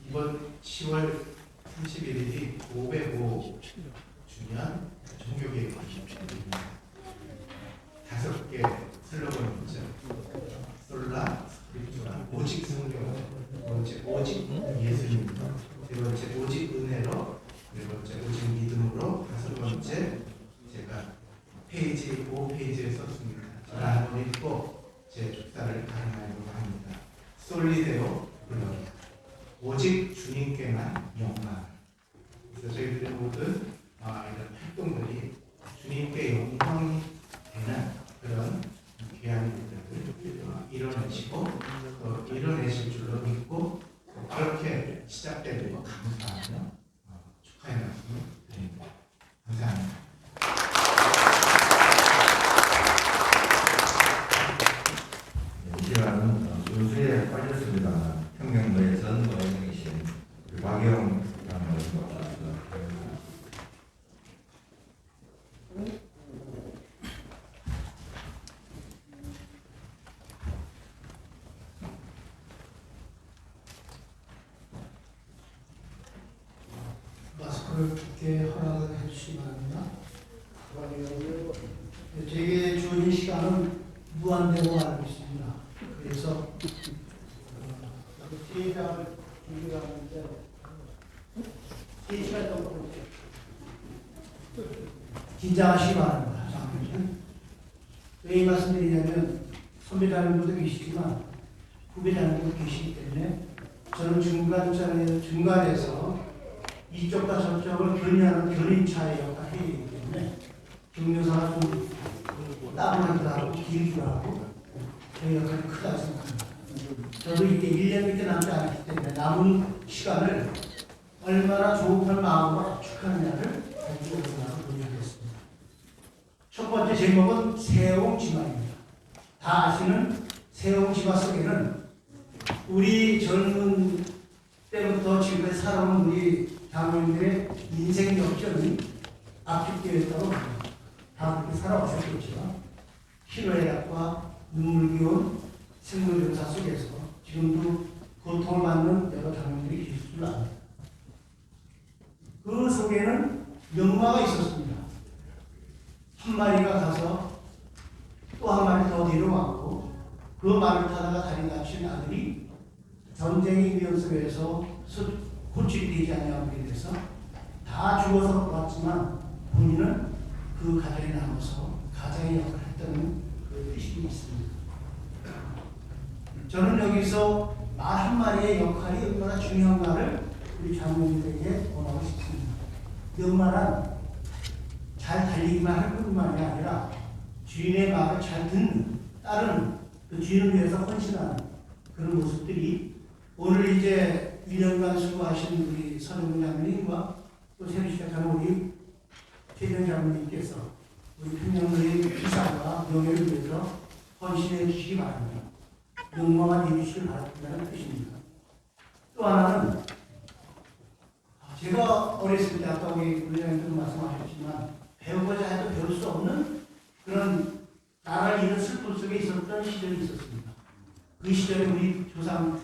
[SPEAKER 5] 이번 10월 31일이 505주년 종교개혁입니다. 5개 슬로건이 있죠. 솔라 스크립투라, 오직 성경, 두 번째 오직 예수님, 세 번째 오직 은혜로, 네 번째 오직 믿음으로, 다섯 번째 제가 페이지 5페이지에 썼습니다. 저는 한번 읽고 제 축사를 가름하려고 합니다. 솔리데오 글로리아, 오직 주님께만 영광. 그래서 저희들의 모든 이런 활동들이 주님께 영광이 되는 그런 귀한 일들을 이뤄내시고 또 이뤄내실 줄로 믿고 그렇게 시작되고 감사하며 축하의 말씀을 드립니다. 감사합니다.
[SPEAKER 8] 이 시간은 순수에 빠졌습니다만 평양노회 전 노회장이신 박영 장로님으로부터
[SPEAKER 10] 마스크를 듣게 허락을 해주시기 바랍니다. 되게 좋은 시간 시간은 무한대로 알고 있습니다. 그래서 제자를 준비하는데 3시간 정도 긴장하시기 바랍니다. 왜 이 말씀드리냐면 선배자님들도 계시지만 후배자님들도 계시기 때문에 저는 중간에서 이쪽과 저쪽을 견인하는 견인차의 역할을 해야 되기 때문에 경료사가 좀 따분하기도 하고 길기도 하고 그 역할이 크다고 생각합니다. 저도 이게 1년밖에 남지 않았기 때문에 남은 시간을 얼마나 조급한 마음으로 압축하느냐를 가지고 논의하겠습니다. 첫 번째 제목은 세옹지마입니다. 다 아시는 세옹지마 속에는 우리 젊은 때부터 지금까지 살아온 우리 장로님들의 인생 역전이 압축되어 있다고 합니다. 다 그렇게 살아오셨겠지만 희노애락과 눈물겨운 생물병사 속에서 지금도 고통을 받는 여러 장로님들이 계실 줄 압니다. 그 속에는 명마가 있었습니다. 한 마리가 가서 또 한 마리 더 데려왔고 그 말을 타다가 다리 다친 아들이 전쟁의 위험 속에서 호출이 되지 않냐고 돼서 다 죽어서 왔지만 본인은 그 가정에 남아서 가장의 역할을 했다는 그 뜻이 있습니다. 저는 여기서 말 한마리의 역할이 얼마나 중요한가를 우리 장로님들에게 원하고 싶습니다. 명말은 잘 달리기만 할 뿐만이 아니라 주인의 말을 잘 듣는, 따르는, 그 주인을 위해서 헌신하는 그런 모습들이 오늘 이제 1년간 수고하신 우리 선영문 장로님과 또 새로 시작하는 우리 최정 장로님께서 우리 평양의 기사와 명예를 위해서 헌신해 주시기 바랍니다. 명망한 이루시길 바란다는 뜻입니다. 또 하나는 제가 어렸을 때 아까 우리 부장님도 말씀하셨지만 배우고자 해도 배울 수 없는 그런 나라를 잃은 슬픔 속에 있었던 시절이 있었습니다. 그 시절에 우리 조상,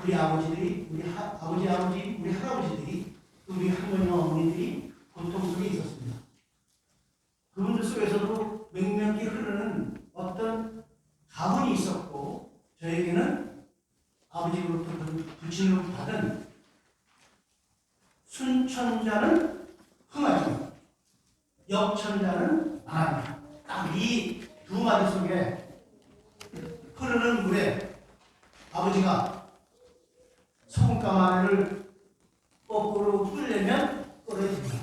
[SPEAKER 10] 우리 아버지들이, 우리 아버지, 우리 할아버지들이, 우리 할머니와 어머니들이 고통 속에 있었습니다. 그분들 속에서도 맹명히 흐르는 어떤 가문이 있었고 저에게는 아버지로부터 부친으로부터 받은 순천자는 흥하죠. 역천자는 망합니다. 딱 이 두 마디 속에 흐르는 물에 아버지가 소금가마를 거꾸로 뚫려면 떨어집니다.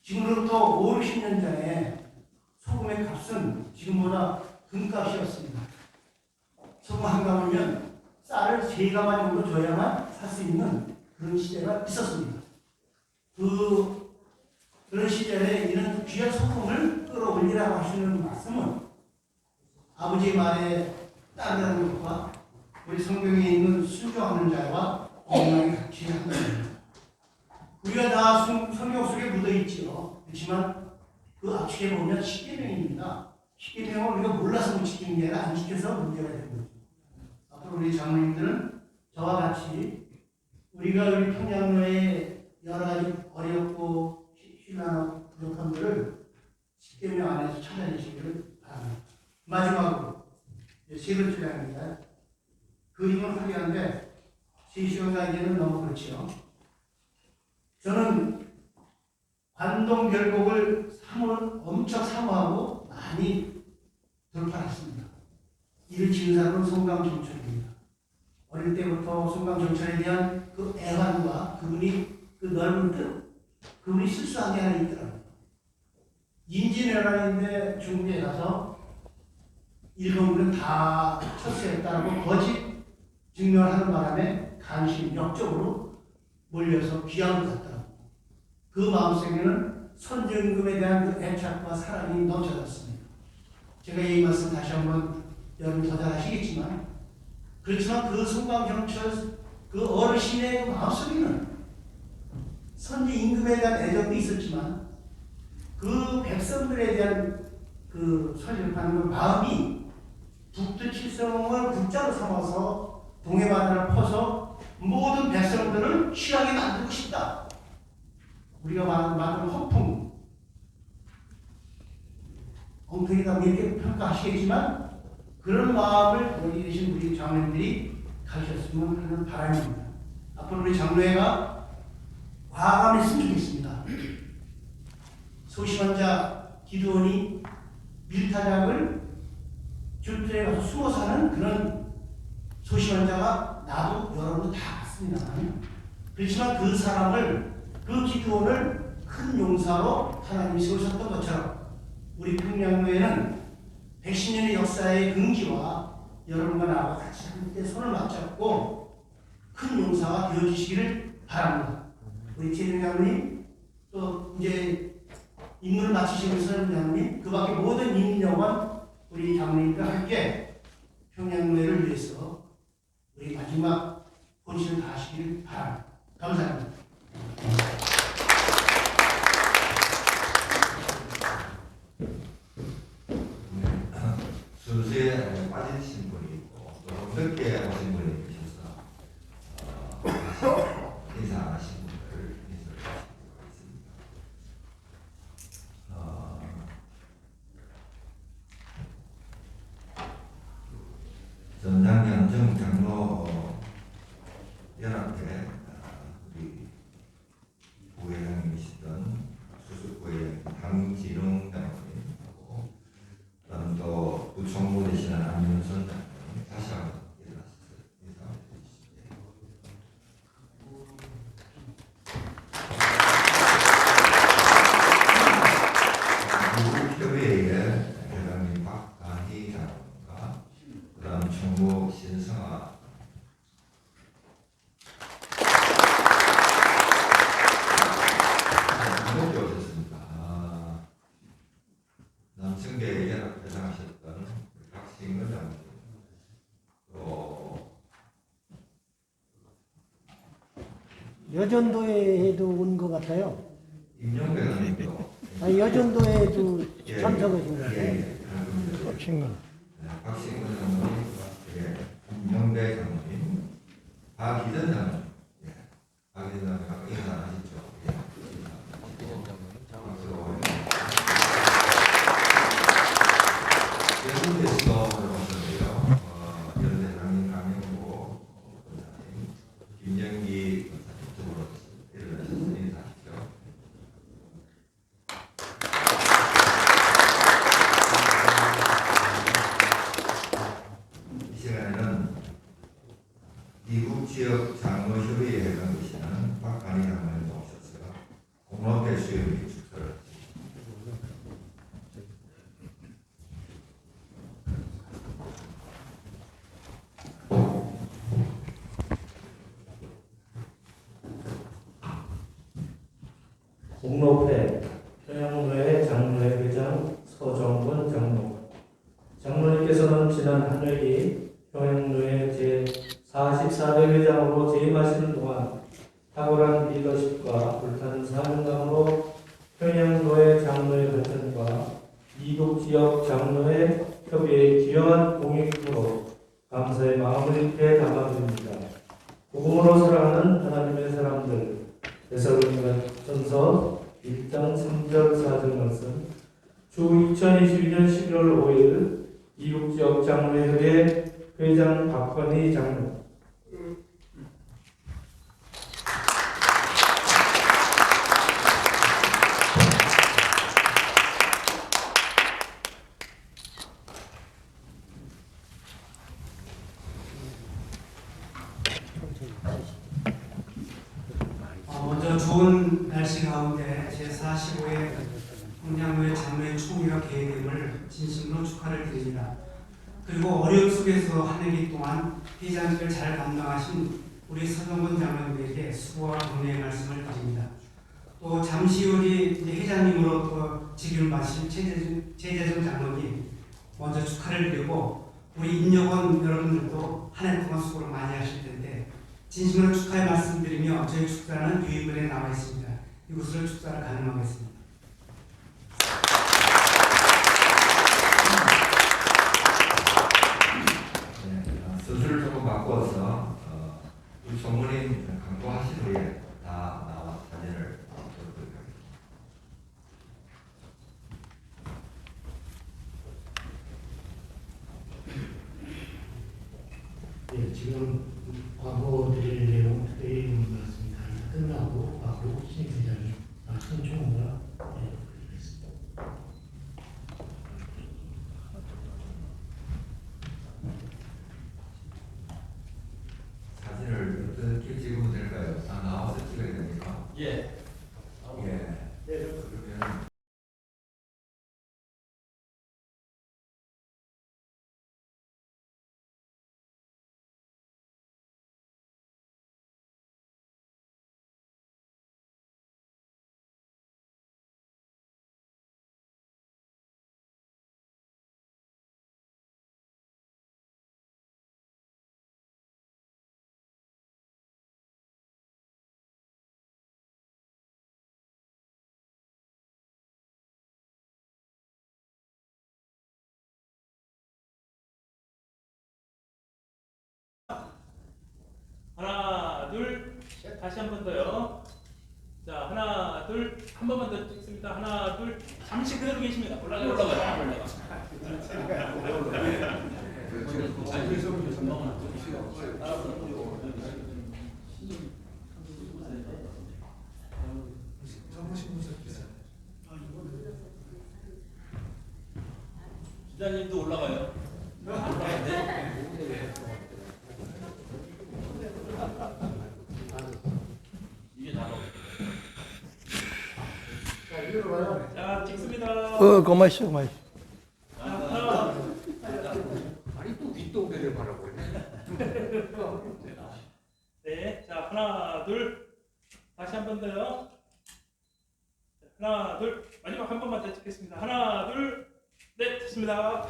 [SPEAKER 10] 지금으로부터 5, 60년 전에 소금의 값은 지금보다 금값이었습니다. 소금 한 가마면 쌀을 3가마 정도 줘야만 살 수 있는 그런 시대가 있었습니다. 그런 시절에 이런 귀한 소금을 끌어올리라고 하시는 말씀은 아버지의 말에 따르는 것과 우리 성경에 있는 순종하는 자와 엉망이 같이 하는 겁니다. 우리가 다 성경 속에 묻어 있지요. 그렇지만 그 앞쪽에 보면 십계명입니다. 십계명을 우리가 몰라서 못 지키는 게 아니라 안 지켜서 문제가 되는 거죠. 앞으로 우리 장로님들은 저와 같이 우리가 우리 평양로의 여러 가지 어렵고 신앙하고 부족한 것을 십계명 안에서 찾아내시기를 바랍니다. 마지막으로 세 번째 장입니다. 그림은 화려한데 3시간 가기에는 너무 그렇지요. 저는 관동결곡을 엄청 사모하고 많이 돌파했습니다. 이를 지은 사람은 송강정철입니다. 어릴 때부터 송강정철에 대한 그 애환과 그분이 그 넓은 뜻, 그분이 실수한 게 하나 있더라고요. 인진왜란인데 중국에 가서 일본군은 다 철수했다고 거짓 증명을 하는 바람에 간신 역적으로 몰려서 귀양을 갔더라고요. 그 마음속에는 선정금에 대한 그 애착과 사랑이 넘쳐났습니다. 제가 이 말씀 다시 한번 여러분 더 잘 아시겠지만 그렇지만 그 송강정철 그 어르신의 그 마음속에는 선지 임금에 대한 애정도 있었지만 그 백성들에 대한 그 설립하는 그 마음이 북두칠성을 국자로 삼아서 동해바다를 퍼서 모든 백성들을 취하게 만들고 싶다. 우리가 만든 허풍 엉터리다 이렇게 아시겠지만 그런 마음을 여기 계신 우리 장로님들이 가지셨으면 하는 바람입니다. 앞으로 우리 장로회가 과감히 했으면 좋겠습니다. 소심한 자 기도원이 밀타작을 곁들에 가서 숨어 사는 그런 소심한 자가 나도 여러분도 다 봤습니다. 그렇지만 그 사람을, 그 기도원을 큰 용사로 하나님이 세우셨던 것처럼 우리 평양교회는 110년의 역사의 근기와 여러분과 나와 같이 함께 손을 맞잡고 큰 용사가 되어주시기를 바랍니다. 우리 최정 장로님, 또 이제 임무를 마치시는 서영 장로님, 그 밖에 모든 임력원 우리 장로님과 함께 평양교회를 위해서 우리 마지막 본심을 다하시기를 바랍니다. 감사합니다.
[SPEAKER 8] 순수에 빠지신 분이 있고 또 늦게 오신 분이 계셔서 인사 안 하신 분들 인사를 드리고 있습니다. 전장년 정장로 연합회 우리 부회장이시던 수습부회장 강진웅 장로님하고 그다음 또 부총무 되시는 안윤선 장로님 다시 한번 일어나셔서 인사를 해주시죠. 부협의회 회장님 박단희 장로님과 그다음 총무 신성아 이렇게 오셨습니다. 남성계 연합 회장하셨던 박신근 장로님, 또
[SPEAKER 9] 여전도에도 온 것 같아요.
[SPEAKER 8] 임용배 장로님도
[SPEAKER 9] 여전도에도 참석하신 것 같아요.
[SPEAKER 8] 박신근 장로님, 임용배 장로님, 박기전 장로님, 박기전 장로님 인사하시죠. 연대에서 오셨는데요. 연대장님 강영구 권사님, 김영기 권사님 쪽으로 일어나셔서 인사하시죠. 이 시간에는 이국 지역 장로협의회 회장 되시는 박한희 장로님 오셔서 공로회 수요일 축사를
[SPEAKER 13] 공로회 평양로회 장로회 회장 서정권 장로. 장로님께서는 지난 한 회기 평양로회 제44대 회장으로 재임하시는 동안 탁월한 리더십과 불타는 사명감으로 평양로회 장로회 발전과 이국 지역 장로회 협의회의 귀한 공익으로 감사의 마음을 입에 담아드립니다. 복음으로 사랑하는 하나님의 사람들, 데살로니가전서 1장 3절 4절 말씀. 주 2022년 11월 5일 이국지역 장로회의 회장 박헌희 장로.
[SPEAKER 14] 먼저 좋은 날씨 가운데 제45회 평양로회 장로회 총회가 개회됨을 진심으로 축하를 드립니다. 그리고 어려움 속에서 한 해기 동안 회장직을 잘 감당하신 우리 서정권 장로님에게 수고와 격려의 말씀을 드립니다. 또 잠시 우리 회장님으로 또 직위를 마신 최재정 장로님 먼저 축하를 드리고 우리 임력원 여러분들도 한 해 동안 수고를 많이 하실 텐데 진심으로 축하의 말씀드리며 저희 축사는 유인글에 나와 있습니다. 이곳으로 축사를 가능하겠습니다.
[SPEAKER 8] 순서를 조금 바꿔서 우리 총무님 강구하신 후에 다 나와 사진을 찍도록 하겠습니다.
[SPEAKER 3] 예, 지금 광고 드릴 내용 드리는 말씀이 다 끝나고 앞으로 신임 회장이 신총으로 드리겠습니다.
[SPEAKER 8] 사진을 어떻게 찍으면 될까요? 다 나와서 찍어야 됩니까?
[SPEAKER 12] 예.
[SPEAKER 8] 예. 그러면
[SPEAKER 4] 하나, 둘, 다시 한 번 더요. 자, 하나, 둘, 한 번만 더 찍습니다. 하나, 둘, 잠시 그대로 계십니다. 올라가요. 기자님도 올라가요. 이게 나로. 자, 찍습니다.
[SPEAKER 6] 고만 있어, 고만 있어.
[SPEAKER 12] 아니 또 뒷동대를 바라보네.
[SPEAKER 4] 네, 자, 하나, 둘, 다시 한 번 더요. 하나, 둘, 마지막 한 번만 더 찍겠습니다. 하나, 둘, 네, 됐습니다.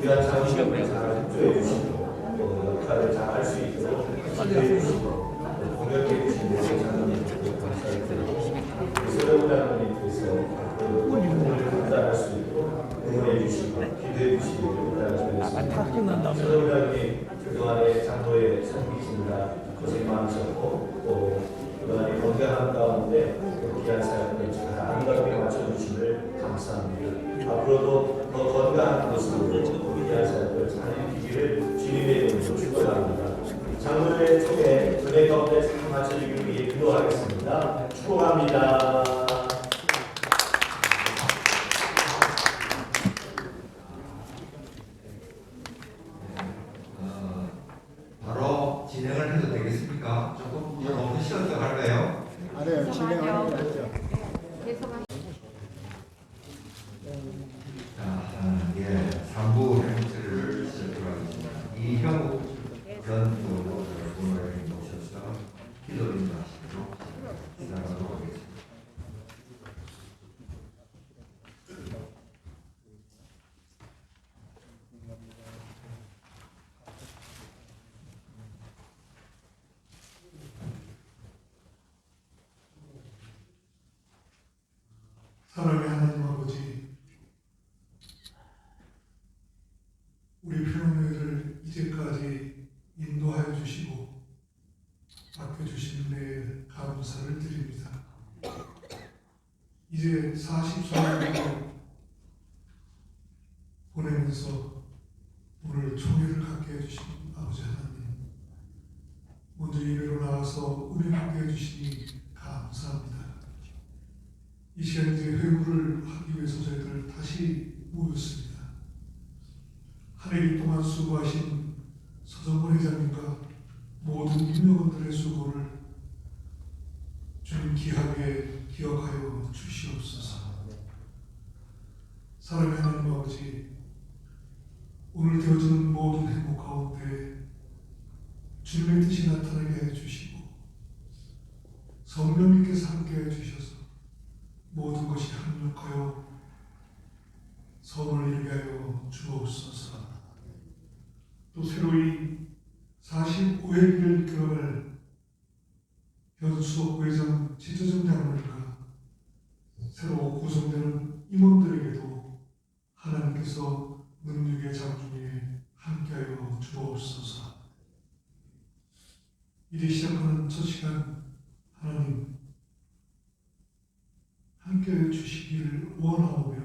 [SPEAKER 1] 귀한 장시간을 잘 협조해 주시고 역할을 잘 할 수 있도록 기대해 주시고 공격해 주신 모든 장관님께 감사드리고 세례부장님께서 공을 판단할 수 있도록 응원해 주시고 기대해 주시기를 부탁드리겠습니다. 세례부장님 그동안에 장로에 섬기시느라 고생 많으셨고 또 그동안에 건강한 가운데 귀한 사역을 잘 아름답게 맞춰주시길 감사합니다. 앞으로도 더 건강한 모습으로 귀한 사역을 잘 이기기를 주님의 이름으로 축원합니다. 장로의 총회 은혜 가운데 잘 맞춰주기 위해 기도하겠습니다. 축복합니다.
[SPEAKER 8] 바로 진행을 해도 되겠습니까? 조금 너무 쉬었다 할까요?
[SPEAKER 6] 아니요, 진행하는 게 아니죠.
[SPEAKER 8] 예, 3부 행사를 시작하도록 하겠습니다. 이형욱 전 부모님 모셔서 기도 인도하시도록 시작하도록 하겠습니다.
[SPEAKER 3] 사랑의 하나님 아버지, 우리 피노회를 이제까지 인도하여 주시고 아껴주시는 데 감사를 드립니다. 이제 44년을 보내면서 오늘 총회를 갖게 해주신 아버지 하나님, 먼저 예배로 나와서 은혜하게 해주시니 감사합니다. 이 시간 이제 회무를 하기 위해서 저희들 다시 모였습니다. 한 해 동안 수고하신 서정원 회장님과 모든 임명원들의 수고를 주님 귀하게 기억하여 주시옵소서. 사랑하는 하나님 아버지,
[SPEAKER 15] 오늘 되어지는 모든 행복 가운데 주님의 뜻이 나타나게 해주시고 성령님께서 함께해 주셔서 모든 것이 합력하여 선을 이루게 하여 주옵소서. 또 새로이 45회 길을 이끌어갈 현수석 회장 지도정 장로님과 새로 구성되는 임원들에게도 하나님께서 능력의 장중에 함께하여 주옵소서. 이제 시작하는 첫 시간 하나님 함께하여 주시기를 원하오며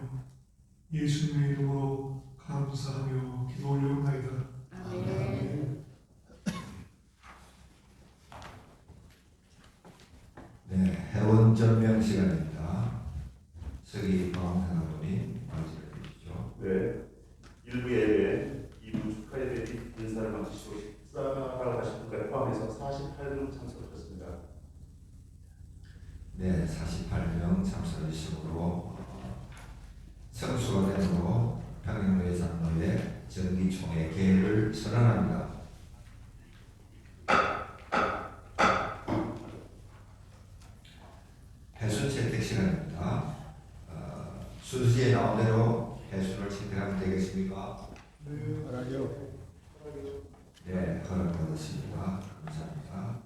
[SPEAKER 15] 예수님의 이름으로 감사하며 기도 올려옵나이다. 아멘.
[SPEAKER 8] 네, 회원 전명 시간입니다. 서기 방사모님 말씀해 주시죠.
[SPEAKER 1] 네, 1부 예배, 2부 축하 예배 및 인사를 마치시고 식사하러 가실 분까지 포함해서 48명 참석하셨습니다.
[SPEAKER 8] 네, 48명 참석이시므로 성수가 되므로 평양교회 장로의 정기총회 개회를 선언합니다. 해순 채택 시간입니다. 순서에 나온 대로 해순을 채택하면 되겠습니까?
[SPEAKER 6] 네, 알아요.
[SPEAKER 8] 네, 허락받았습니다. 감사합니다.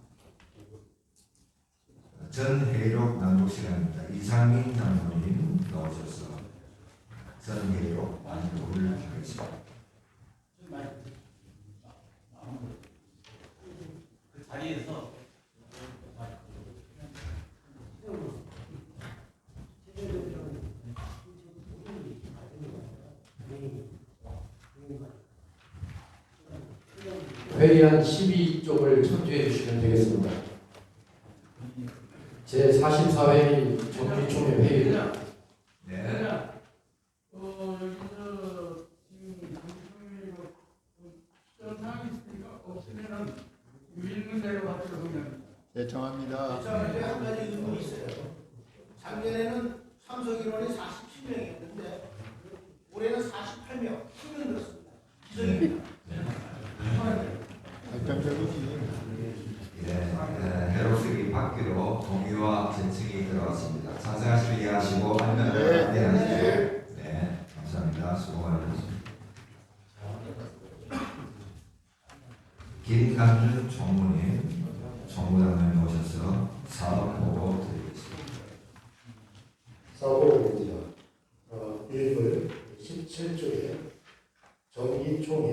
[SPEAKER 8] 전회록 낭독 시간입니다. 이상민 장로님 나오셔서 전회록 낭독을 하겠습니다.
[SPEAKER 2] 그 자리에서
[SPEAKER 16] 회의안 12쪽을 참조해 주시면 되겠습니다. 제44회 정기총회 회의를
[SPEAKER 8] 네.
[SPEAKER 11] 여기서 지금 어떤 사항이 있으니까 없으면은 있는 대로 하도록 하겠습니다.
[SPEAKER 6] 네, 정합니다.
[SPEAKER 10] 한 가지 의문이 있어요. 작년에는 참석 인원이 47명이었는데 올해는 48명, 1명 늘었습니다. 기적입니다.
[SPEAKER 6] 발전적이지.
[SPEAKER 8] 해로쓰기 받기로 동의와 제청이 들어왔습니다. 찬성하시면 이해하시고 아니면 반대하시죠. 네, 감사합니다. 수고 많으셨습니다. 김강준 총무님, 총무장관님 모셔서 사업 보고 드리겠습니다.
[SPEAKER 17] 사업보고입니다. 1물 17조에 정기총회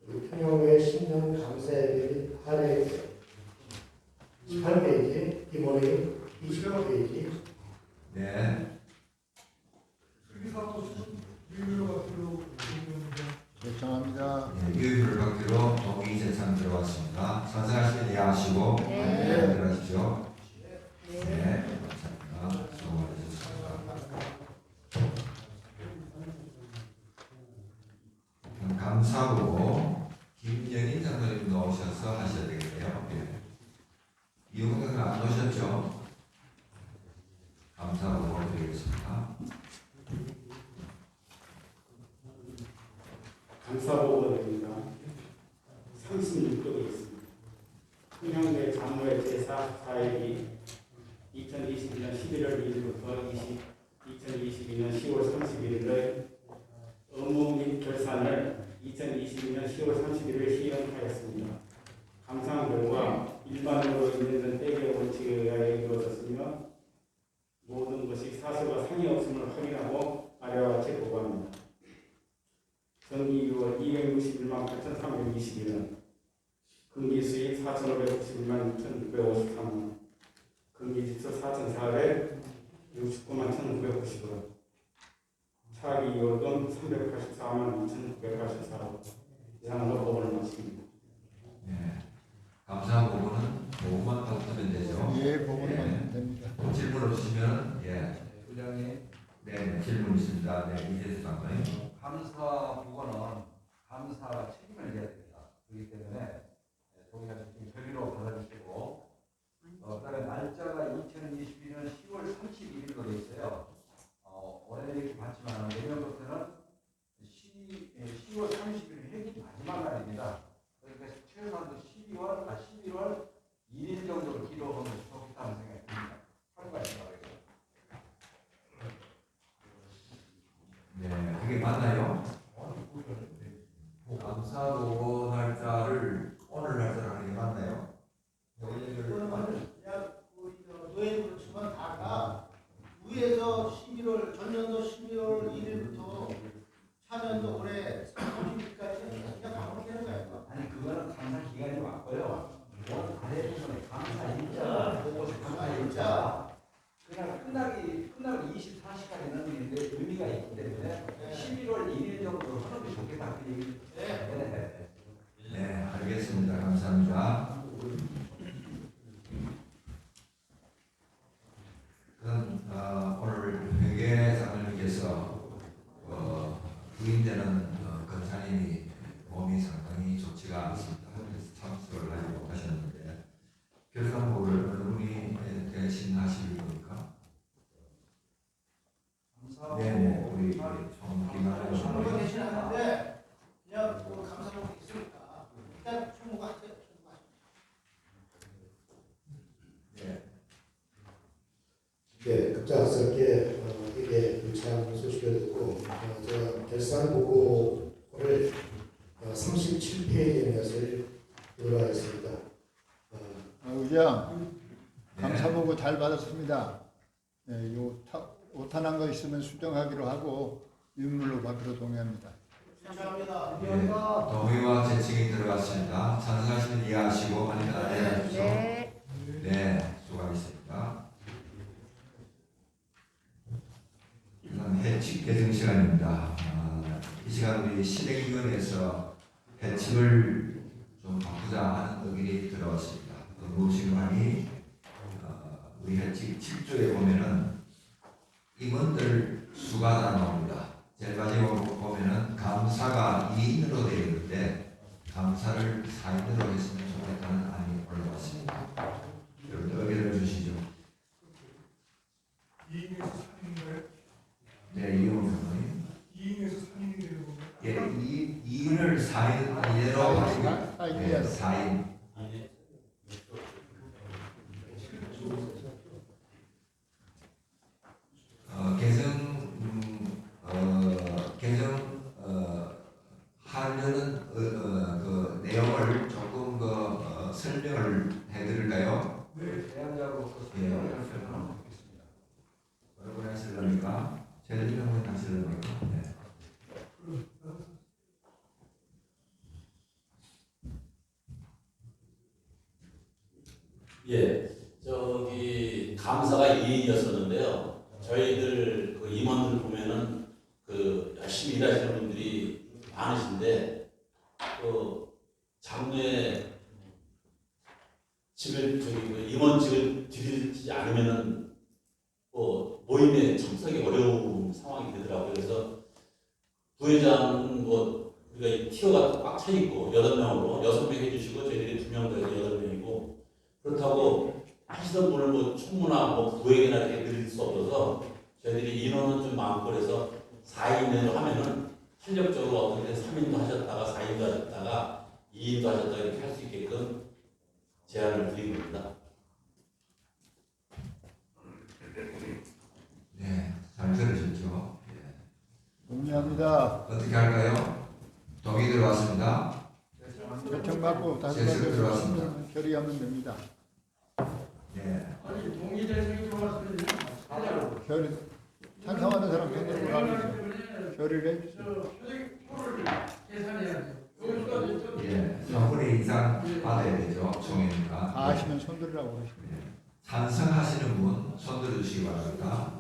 [SPEAKER 17] 그리고 평양회 신년 감사예배 및 할애회 18페이지, 이번에 25페이지.
[SPEAKER 8] 네.
[SPEAKER 6] 결정합니다.
[SPEAKER 8] 네, 유효를 받기로 동의 제청 들어왔습니다. 찬성하시면 이해하시고 반대하십시오. 네, 감사합니다. 수고 많으셨습니다. 감사하고 김영인 장로님 나오셔서 하셔야 되겠네요. 네. 이용객은 안 오셨죠? 감사하고 드리겠습니다.
[SPEAKER 18] 감사보고드립니다. 36쪽에 있습니다. 평양대 장로회 제44회기 2022년 11월 1일부터 2022년 10월 31일의 업무 및 결산을 2022년 10월 31일에 시행하였습니다. 감사한 결과 일반으로 있는 대개 원칙에 의하여 이루어졌으며 모든 것이 사실과 상이 없음을 확인하고 아래와 같이 보고합니다. 정기유월 261만 8,321원, 금기수입 4,561만 6,653원, 금기지수 4,469만 1,990원, 차기요금 384만 2,984원 이상으로 보고를 마칩니다.
[SPEAKER 8] 네. 감사 보고는 보고만 받으면 되죠?
[SPEAKER 6] 예, 보고만 됩니다.
[SPEAKER 8] 질문 없으시면 부장님. 네, 질문 있습니다. 네, 이재수 장관님.
[SPEAKER 19] 감사 보고는 감사가 책임을 져야 됩니다. 그렇기 때문에 동의하신 좀 별리로 받아주시고 그다음에 날짜가 2022년 10월 31일로 되어 있어요. 올해 이렇게 받지만 내년부터는 10월 30일
[SPEAKER 8] 감사 보고 날짜를 오늘 날짜로 하는 게 맞나요?
[SPEAKER 10] 노예를 주면 다가 위에서 11월 전년도 11월 1일부터 차년도 올해 30일까지 그냥 반복하는 거예요.
[SPEAKER 19] 아니 그거는 감사 기간이 맞고요. 원 아래에서는 감사 일자 보고 감사 일자 그냥 끝나고 24시까지 넣는 게 의미가 있기 때문에 11월 1일 정도로 하는 게 좋겠다 그 얘기.
[SPEAKER 8] 네, 알겠습니다. 감사합니다. 오늘 회계 장로님께서 부인되는 권사님이 몸이 상당히 좋지가 않습니다. 그래서 참석을 하려고 하셨는데 결산부를 어느 분이 대신하실 겁니까? 네네, 우리 총기만
[SPEAKER 10] 총무가 대신하는데 그냥 감사하고 있으니까 일단 총무가 하세요.
[SPEAKER 17] 네, 급작스럽게 이게 불참 소식을 듣고 제가 결산 보고를 37페이지의 것을 요구하였습니다.
[SPEAKER 6] 의장, 감사 보고 잘 받았습니다. 네, 오탄한 거 있으면 수정하기로 하고 유물로 받기로 동의합니다.
[SPEAKER 10] 감사합니다.
[SPEAKER 8] 동의와 재칭이 들어갔습니다. 찬성하시면 이해하시고 아니다 내려주십시오. 네, 수고하셨습니다. 그다음 해칙 개정 시간입니다. 이 시간 우리 실행위원회에서 해칙을 좀 바꾸자 하는 의견이 들어왔습니다. 무엇인가니 우리 해칙 7조에 보면은 임원들 수가 다 나옵니다. 제일 마지막으로 보면은 감사가 2인으로 되어 있는데 감사를 4인으로 했으면 좋겠다는 안이 올라왔습니다. 여러분 의견을 주시죠.
[SPEAKER 15] 2인에서 3인인가요?
[SPEAKER 8] 네, 이용호 변호사님.
[SPEAKER 15] 2인에서 3인이 되는 건가요?
[SPEAKER 8] 예, 2인을 4인 이내로 바꾸고 4인. 하려는 그 내용을 조금 설명을 해드릴까요?
[SPEAKER 19] 네. 대안자로서
[SPEAKER 8] 예, 하겠습니다. 여러분 하실랍니까? 재능이 하실랍니까? 네.
[SPEAKER 20] 예, 저기 감사가 2인이었었는데요. 저희들 그 임원들 보면은 그 열심히 일하시는 분들이 많으신데 그 장로의 직을 저기 그 임원직을 드리지 않으면은 뭐 모임에 참석이 어려운 상황이 되더라고요. 그래서 부회장은 뭐 우리가 티어가 꽉 차 있고 8명으로 6명 해주시고 저희들이 2명 더 해서 8명이고 그렇다고 하시던 분을 뭐 총무나 뭐 부회계나 이렇게 드릴 수 없어서 저희들이 인원은 좀 많고 그래서 4인으로 하면은 탄력적으로 어떤 데 3인도 하셨다가 4인도 하셨다가 2인도 하셨다가 이렇게 할 수 있게끔 제안을 드린 겁니다.
[SPEAKER 8] 네, 잘 들으셨죠?
[SPEAKER 6] 동의합니다.
[SPEAKER 8] 어떻게 할까요? 동의 들어왔습니다.
[SPEAKER 6] 결정받고 다시
[SPEAKER 8] 제출 들어왔습니다.
[SPEAKER 6] 결의하면 됩니다.
[SPEAKER 8] 네.
[SPEAKER 12] 아니 동의대상이 들어왔으면
[SPEAKER 6] 결의 찬성하는 사람 손 들고 가면서 결의를 해주세요.
[SPEAKER 12] 계산해야 돼요.
[SPEAKER 8] 예, 3분의 2 이상 받아야 되죠. 총회니까.
[SPEAKER 6] 다 하시면 손 들으라고 하십니다.
[SPEAKER 8] 찬성하시는 분 손 들어주시기 바랍니다.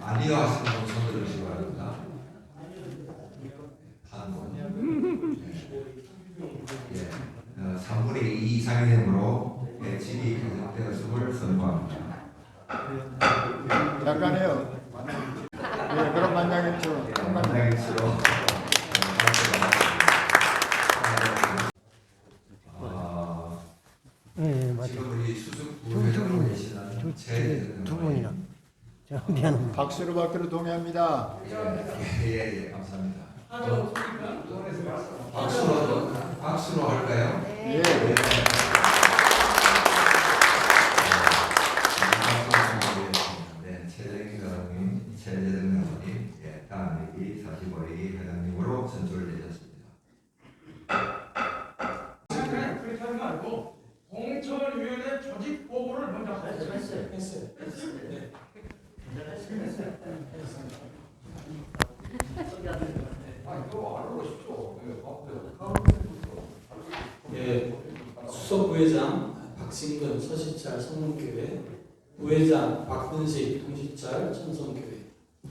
[SPEAKER 8] 아니요 하시는 분 손 들어주시기 바랍니다. 한 분. 예, 3분의 2 이상이 되므로 배치기 개정되었음을 선포합니다.
[SPEAKER 6] 잠깐해요. 예, 그럼 만장일치로.
[SPEAKER 8] 만장일치로.
[SPEAKER 9] 네, 맞아요.
[SPEAKER 8] 지금 우리 수석 부회장으로 계시는
[SPEAKER 9] 두 분이나. 미안합니다.
[SPEAKER 6] 박수로 받기로 동의합니다.
[SPEAKER 8] 예, 감사합니다. 박수로 할까요?
[SPEAKER 6] 예.
[SPEAKER 12] 예, 수석 부회장 박신근 서시찰 성문교회, 부회장 박근식 동시찰 천성교회,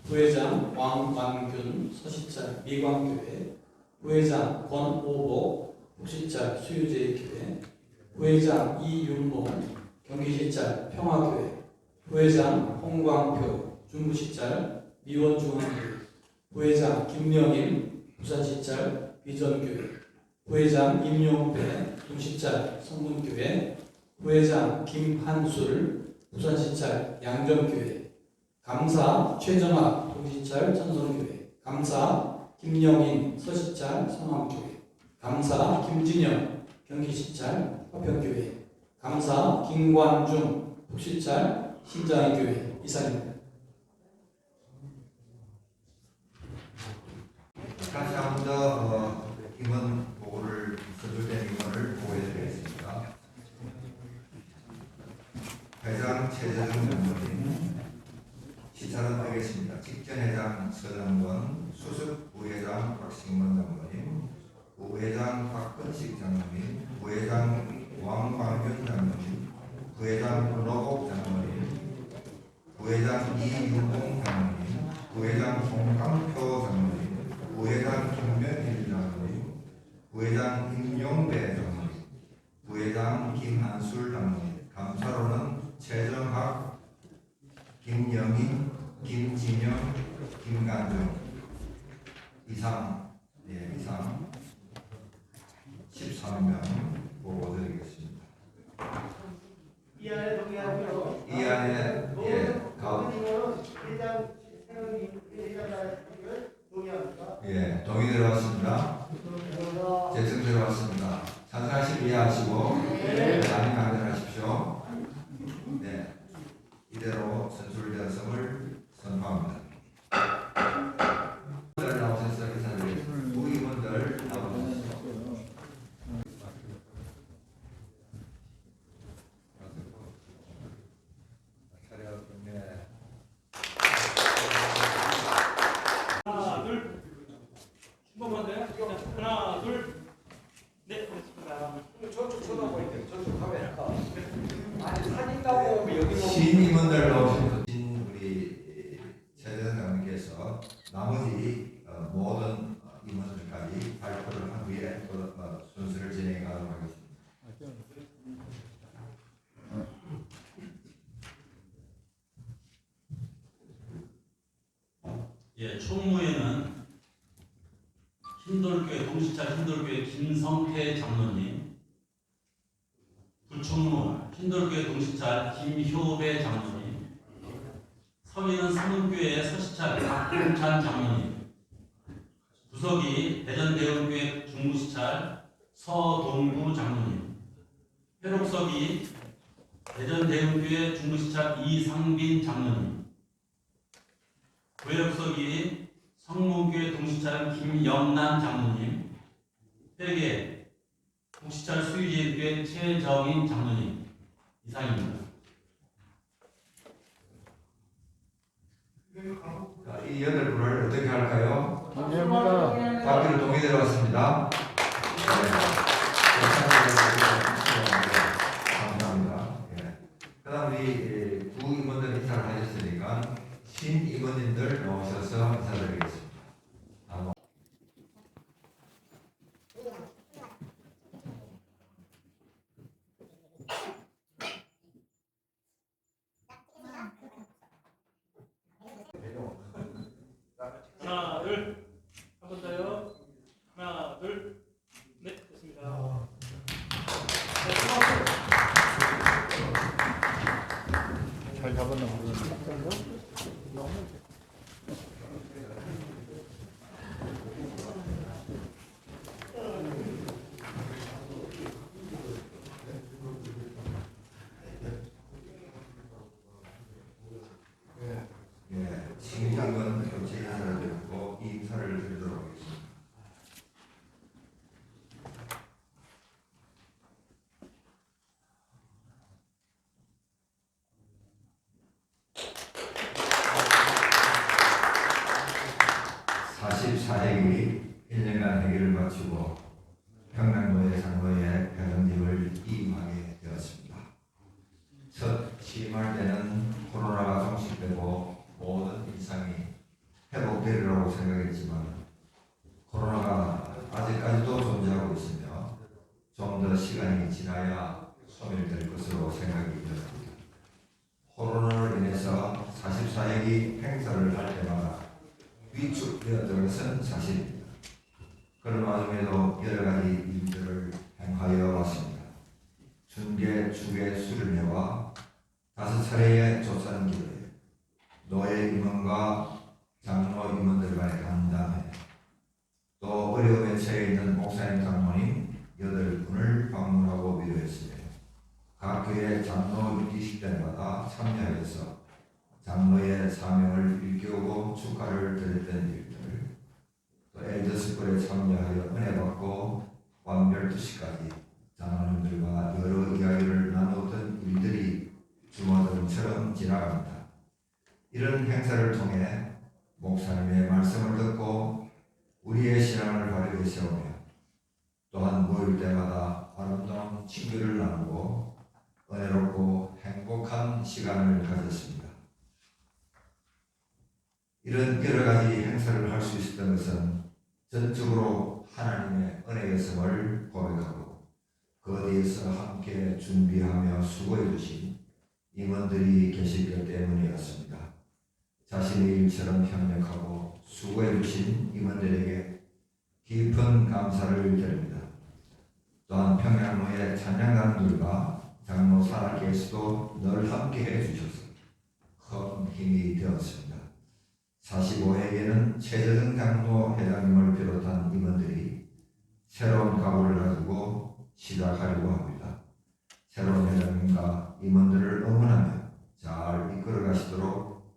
[SPEAKER 12] 부회장 왕만균 서시찰 미광교회, 부회장 권오복 북시찰 수유제일교회, 부회장 이윤봉 경기시찰 평화교회, 부회장 홍광표 중부시찰 미원중앙교회, 부회장 김명일 부산시찰 비전교회, 부회장 임용배 동시찰 성문교회, 부회장 김한술 부산시찰 양정교회, 감사 최정학 동시찰 천성교회, 감사 김영인 서시찰 성암교회, 감사 김진영 경기시찰 화평교회, 감사 김관중 북시찰 신장의교회. 이상입니다.
[SPEAKER 8] 다시 한 번 더 임원 보고를 서술된 임원을 보고해드리겠습니다. 회장 최재정 장관님, 시찰은 되겠습니다. 직전회장 서장권, 수석 부회장 박신권 장관님, 부회장 박근식 장관님, 부회장 왕광균 장관님, 부회장 권오복 장관님, 부회장 이윤봉 장관님, 부회장 홍광표 장관님, 부회장 김명일 장관님, 부회장 임용배 장관님, 부회장 김한술 장관님, 감사로는 최정학, 김영인, 김진영, 김간중 이상 13명 보고드리겠습니다.
[SPEAKER 10] 이 안에 동의하고요.
[SPEAKER 8] 이 안에 예, 동의 들어왔습니다. 재청 들어왔습니다. 찬성하시면 이해하시고 아니면 안전하십시오. 네, 이대로 선출되었음을 선포합니다. 나오셨어요, 기사님. 부의원들 나오셨어요.
[SPEAKER 4] 하나, 둘. 한 번만 더요. 하나, 둘. 네, 됐습니다.
[SPEAKER 19] 저쪽 쳐다보니까 저쪽 카메라. 아니 사진 나오고 여기
[SPEAKER 8] 신임원들 나오신 우리 최재정 장관님께서 나머지 모든 임원들까지 발표를 한 후에 또 순서를 진행해 가도록 하겠습니다.
[SPEAKER 20] 예, 총무에는 흰돌교회 동시찰 흰돌교회 김성태 장로님, 부총무 흰돌교회 동시찰 김효배 장로님, 서기는 삼문교회 서시찰 박봉찬 장로님, 부석이 대전대원교회 중부시찰 서동구 장로님, 회록석이 대전대원교회 중부시찰 이상빈 장로님, 외역석이 성문교회 동시찰 김영란 장로님, 회계 북시찰 수유제일교회 최정인 장로님. 이상입니다.
[SPEAKER 8] 자, 이 8분을 어떻게 할까요?
[SPEAKER 6] 동의합니다.
[SPEAKER 8] 답변을 동의 들어왔습니다. 감사합니다. 그 다음 우리 부임원들 인사를 하셨으니까 신임원님들 나오셔서 인사드리겠습니다.
[SPEAKER 4] 하나, 둘. 한 번 더요. 하나, 둘. 네, 됐습니다. 네, 수고하셨습니다.
[SPEAKER 8] 취임할 때는 코로나가 종식되고 모든 일상이 회복되리라고 생각했지만 코로나가 아직까지도 존재하고 있으며 좀 더 시간이 지나야 소멸될 것으로 생각이 되었습니다. 코로나로 인해서 44회기 행사를 할 때마다 위축되었던 것은 사실입니다. 그런 와중에도 여러 가지 일들을 행하여 왔습니다. 중계, 주계, 수련회와 5차례의 조선기도회, 노예 임원과 장로 임원들 간의 간담회, 또 어려움에 처해 있는 목사님, 장로님 8분을 방문하고 위로했으며 각 교회 장로 유기식 때마다 참여해서 장로의 사명을 일깨우고 축하를 드렸던 일들, 또 엘더스쿨에 참여하여 은혜 받고 완별 2시까지 장로님들과 여러 이야기를 나누었던 일들이 주마등처럼 지나갑니다. 이런 행사를 통해 목사님의 말씀을 듣고 우리의 신앙을 발휘해 세우며 또한 모일 때마다 아름다운 친교를 나누고 은혜롭고 행복한 시간을 가졌습니다. 이런 여러 가지 행사를 할 수 있었던 것은 전적으로 하나님의 은혜였음을 고백하고 그 어디에서 함께 준비하며 수고해 주신 임원들이 계시기 때문이었습니다. 자신의 일처럼 협력하고 수고해 주신 임원들에게 깊은 감사를 드립니다. 또한 평양로의 찬양단들과 장로 산악회에서도 늘 함께해 주셔서 큰 힘이 되었습니다. 45회에는 최재정 장로 회장님을 비롯한 임원들이 새로운 각오를 가지고 시작하려고 합니다. 새로운 회장님과 임원들을 응원하며 잘 이끌어 가시도록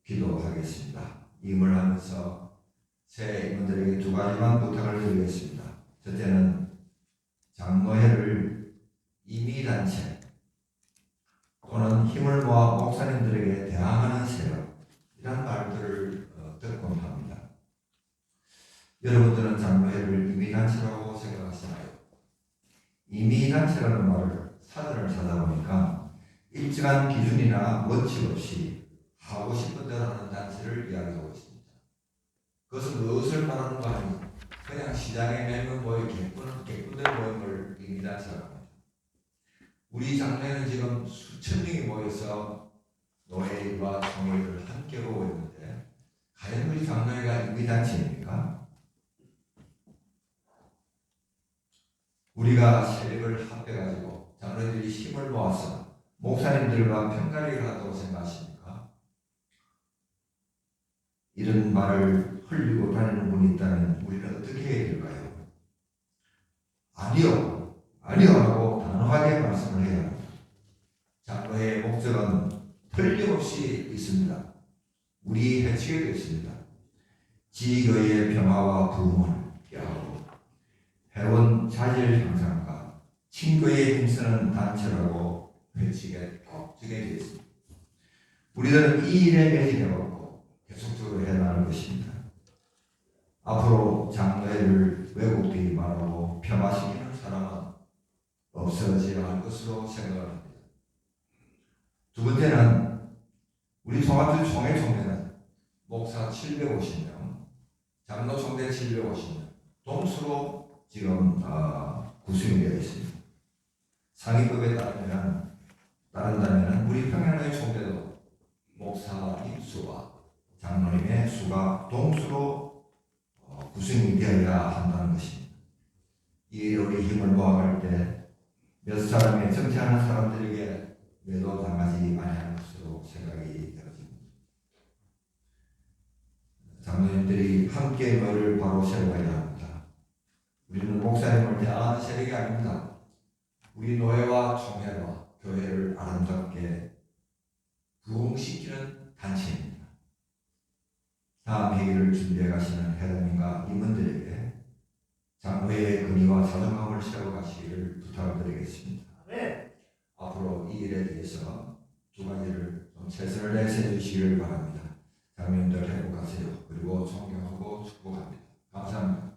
[SPEAKER 8] 기도하겠습니다. 임을 하면서 새 임원들에게 2가지만 부탁을 드리겠습니다. 첫째는 장로회를 임의단체 또는 힘을 모아 목사님들에게 대항하는 세력, 이런 말들을 듣곤 합니다. 여러분들은 장로회를 임의단체라고 생각하시나요? 임의단체라는 말을 사전을 찾아보니까 일정한 기준이나 원칙 없이 하고 싶은 대로 하는 단체를 이야기하고 있습니다. 그것은 무엇을 말하는 거 아니고 그냥 시장에 매면 모여 객분들 모임을 임의단체라고 합니다. 우리 장로회는 지금 수천 명이 모여서 노예일과 총회를 함께 보고 있는데 과연 우리 장로회가 임의단체입니까? 우리가 세력을 합해가지고 장로들이 힘을 모아서 목사님들과 편가르기를 한다고 생각하십니까? 이런 말을 흘리고 다니는 분이 있다면 우리는 어떻게 해야 될까요? 아니요 하고 단호하게 말씀을 해야 합니다. 장로의 목적은 틀림없이 있습니다. 우리 해치게 되어 있습니다. 지교의 평화와 부흥을 꾀하고 회원 자질 향상과 친교에 힘쓰는 단체라고 외치게 꼭 주게 되어 있습니다. 우리들은 이 일에 매진해왔고 계속적으로 해나갈 것입니다. 앞으로 장로회를 왜곡되기 말하고 폄하시키는 사람은 없어져야 할 것으로 생각을 합니다. 두 번째는 우리 종합주 총회 총회는 목사 750명, 장로 총대 750명, 동수로 지금 구성이 되어 있습니다. 상위법에 따른다면 우리 평양로의 총대도 목사님 수와 장로님의 수가 동수로 구성이 되어야 한다는 것입니다. 이 우리 힘을 모아갈 때 몇 사람의 정치하는 사람들에게 매도 당하지 아니하는 것으로 생각이 되어집니다. 장로님들이 함께 너를 바로 세워야 합니다. 우리는 목사님을 대항하는 세력이 아닙니다. 우리 노예와 총회와 교회를 아름답게 부흥시키는 단체입니다. 다음 회의를 준비해 가시는 회장님과 임원들에게 장로회의 근위와 자존감을 세워가시기를 부탁드리겠습니다.
[SPEAKER 10] 네.
[SPEAKER 8] 앞으로 이 일에 대해서 2가지를 좀 최선을 다해서 해주시기를 바랍니다. 장로님들 행복하세요. 그리고 존경하고 축복합니다. 감사합니다.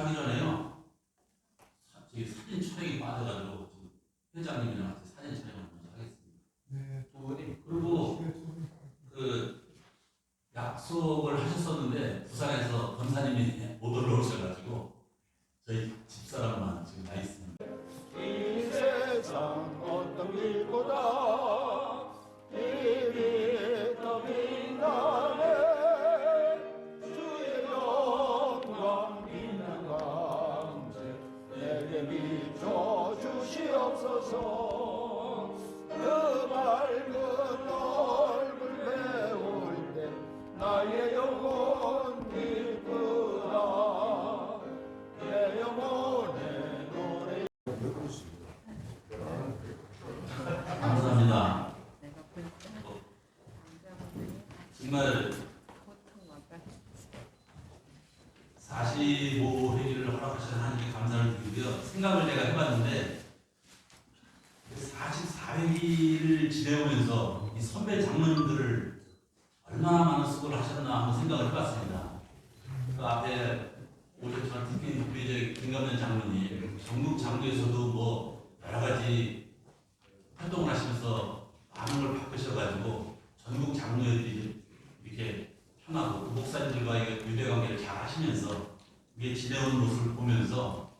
[SPEAKER 20] 하기 전에요. 저기 사진 촬영이 빠져가지고 회장님이랑 같이 사진 촬영을 먼저 하겠습니다.
[SPEAKER 15] 네.
[SPEAKER 20] 두 분이 그리고 그 약속을 하셨었는데 부산에서 검사님이 못 올라오셔가지고 저희 집사람만 지금 나 있습니다.
[SPEAKER 6] 이 세상 어떤 길보다 길이 더 빛나네 주의 영광 빛난 강제 내게 비춰 주시옵소서 그 맑은 얼굴 배울 때 나의 영혼 기쁘라 내 영혼의 노래
[SPEAKER 20] 감사합니다. 정말 45회기를 허락하셔서 하나님께 감사를 드리고요. 생각을 내가 해봤는데 44회기를 지내오면서 이 선배 장로님들을 얼마나 많은 수고를 하셨나 한번 생각을 해봤습니다. 그 앞에 오셨지만 특히 우리 김감년 장로님 전국 장로에서도 뭐 여러 가지 활동을 하시면서 많은 걸 바꾸셔가지고 전국 장로들이 이렇게 편하고 또 목사님들과의 유대관계를 잘 하시면서 이게 지내온 모습을 보면서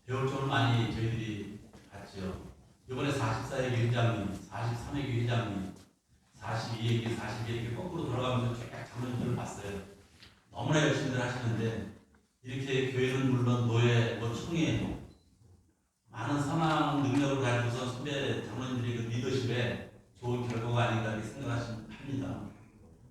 [SPEAKER 20] 배울 점을 많이 저희들이 봤죠. 이번에 44회기 회장님, 43회기 회장님, 42회기, 41회기 거꾸로 돌아가면서 쭉 장로님들을 봤어요. 너무나 열심히들 하시는데 이렇게 교회는 물론 노예, 뭐 총회 많은 사망 능력을 가지고서 선배 장로님들의 그 리더십에 좋은 결과가 아닌가 이렇게 생각합니다.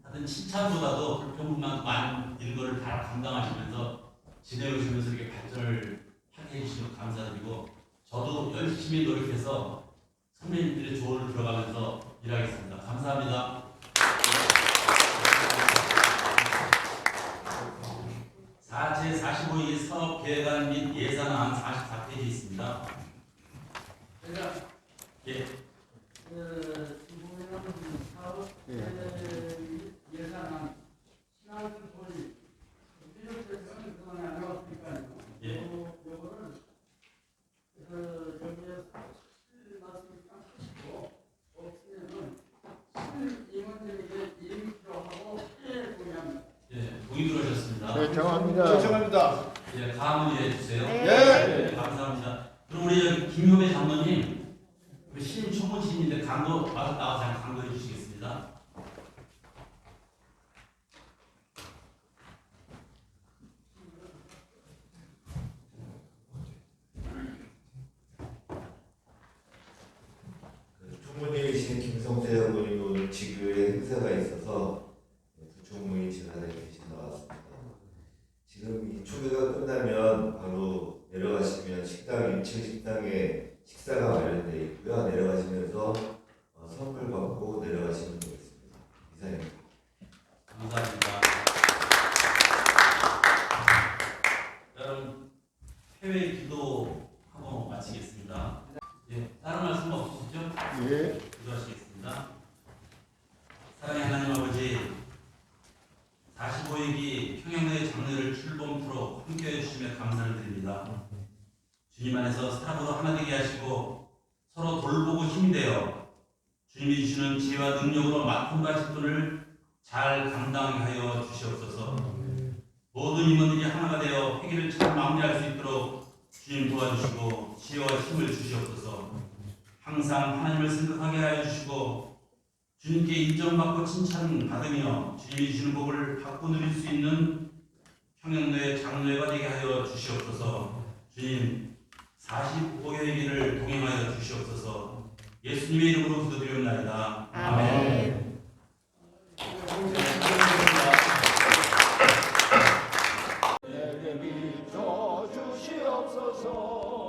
[SPEAKER 20] 하여튼 칭찬보다도 불평불만 많은 일거를 다 감당하시면서 지내오시면서 이렇게 발전을 하게 해주시면 감사드리고 저도 열심히 노력해서 선배님들의 조언을 들어가면서 일하겠습니다. 감사합니다. 제45회 사업계획안 및 예산안 44페이지 있습니다. 예.
[SPEAKER 11] 사업 예산안 신앙을 볼 비롯해서는 그동안에 안 나왔으니까요.
[SPEAKER 20] 예.
[SPEAKER 11] 요거는 저기에 말씀을 딱 하시고 없으면은 임원들에게 임표하고 동의합니다.
[SPEAKER 20] 예, 동의 들어오셨습니다.
[SPEAKER 6] 네, 정합니다.
[SPEAKER 15] 정합니다.
[SPEAKER 20] 예, 다음 문의해 주세요.
[SPEAKER 6] 네.
[SPEAKER 20] 감사합니다. 그럼 우리 김효배 장로님, 우리 신임 초보신인데 강도 나와서 강도해 주시겠습니다.
[SPEAKER 1] 총무님이신 김성태 장로님 지교에 행사가 있어서 부총무인 진화대 대신 나왔습니다. 지금 이 초대가 끝나면 바로 내려가시면 식당 1층 식당에 식사가 마련되어 있고요. 내려가시면서 선물 받고 내려가시면 되겠습니다. 이상입니다.
[SPEAKER 20] 감사합니다. 여러분 해외 기도하고 마치겠습니다. 예, 다른 말씀 없으시죠?
[SPEAKER 6] 예.
[SPEAKER 20] 기도하시겠습니다. 사랑의 하나님 아버지, 45회기 평양내 장례를 출범토록 함께해 주시며 감사를 드립니다. 주님 안에서 사람으로 하나 되게 하시고 서로 돌보고 힘이 되어 주님이 주시는 지혜와 능력으로 맡은 바 직분을 잘 감당하게 하여 주시옵소서. 모든 임원들이 하나가 되어 회개를 잘 마무리할 수 있도록 주님 도와주시고 지혜와 힘을 주시옵소서. 항상 하나님을 생각하게 하여 주시고 주님께 인정받고 칭찬받으며 주님이 주시는 복을 받고 누릴 수 있는 평양내 장로회가 되게 하여 주시옵소서. 주님 45회기를 동행하여 주시옵소서. 예수님의 이름으로 기도드리옵나이다. 아멘.
[SPEAKER 6] 내게 비춰 주시옵소서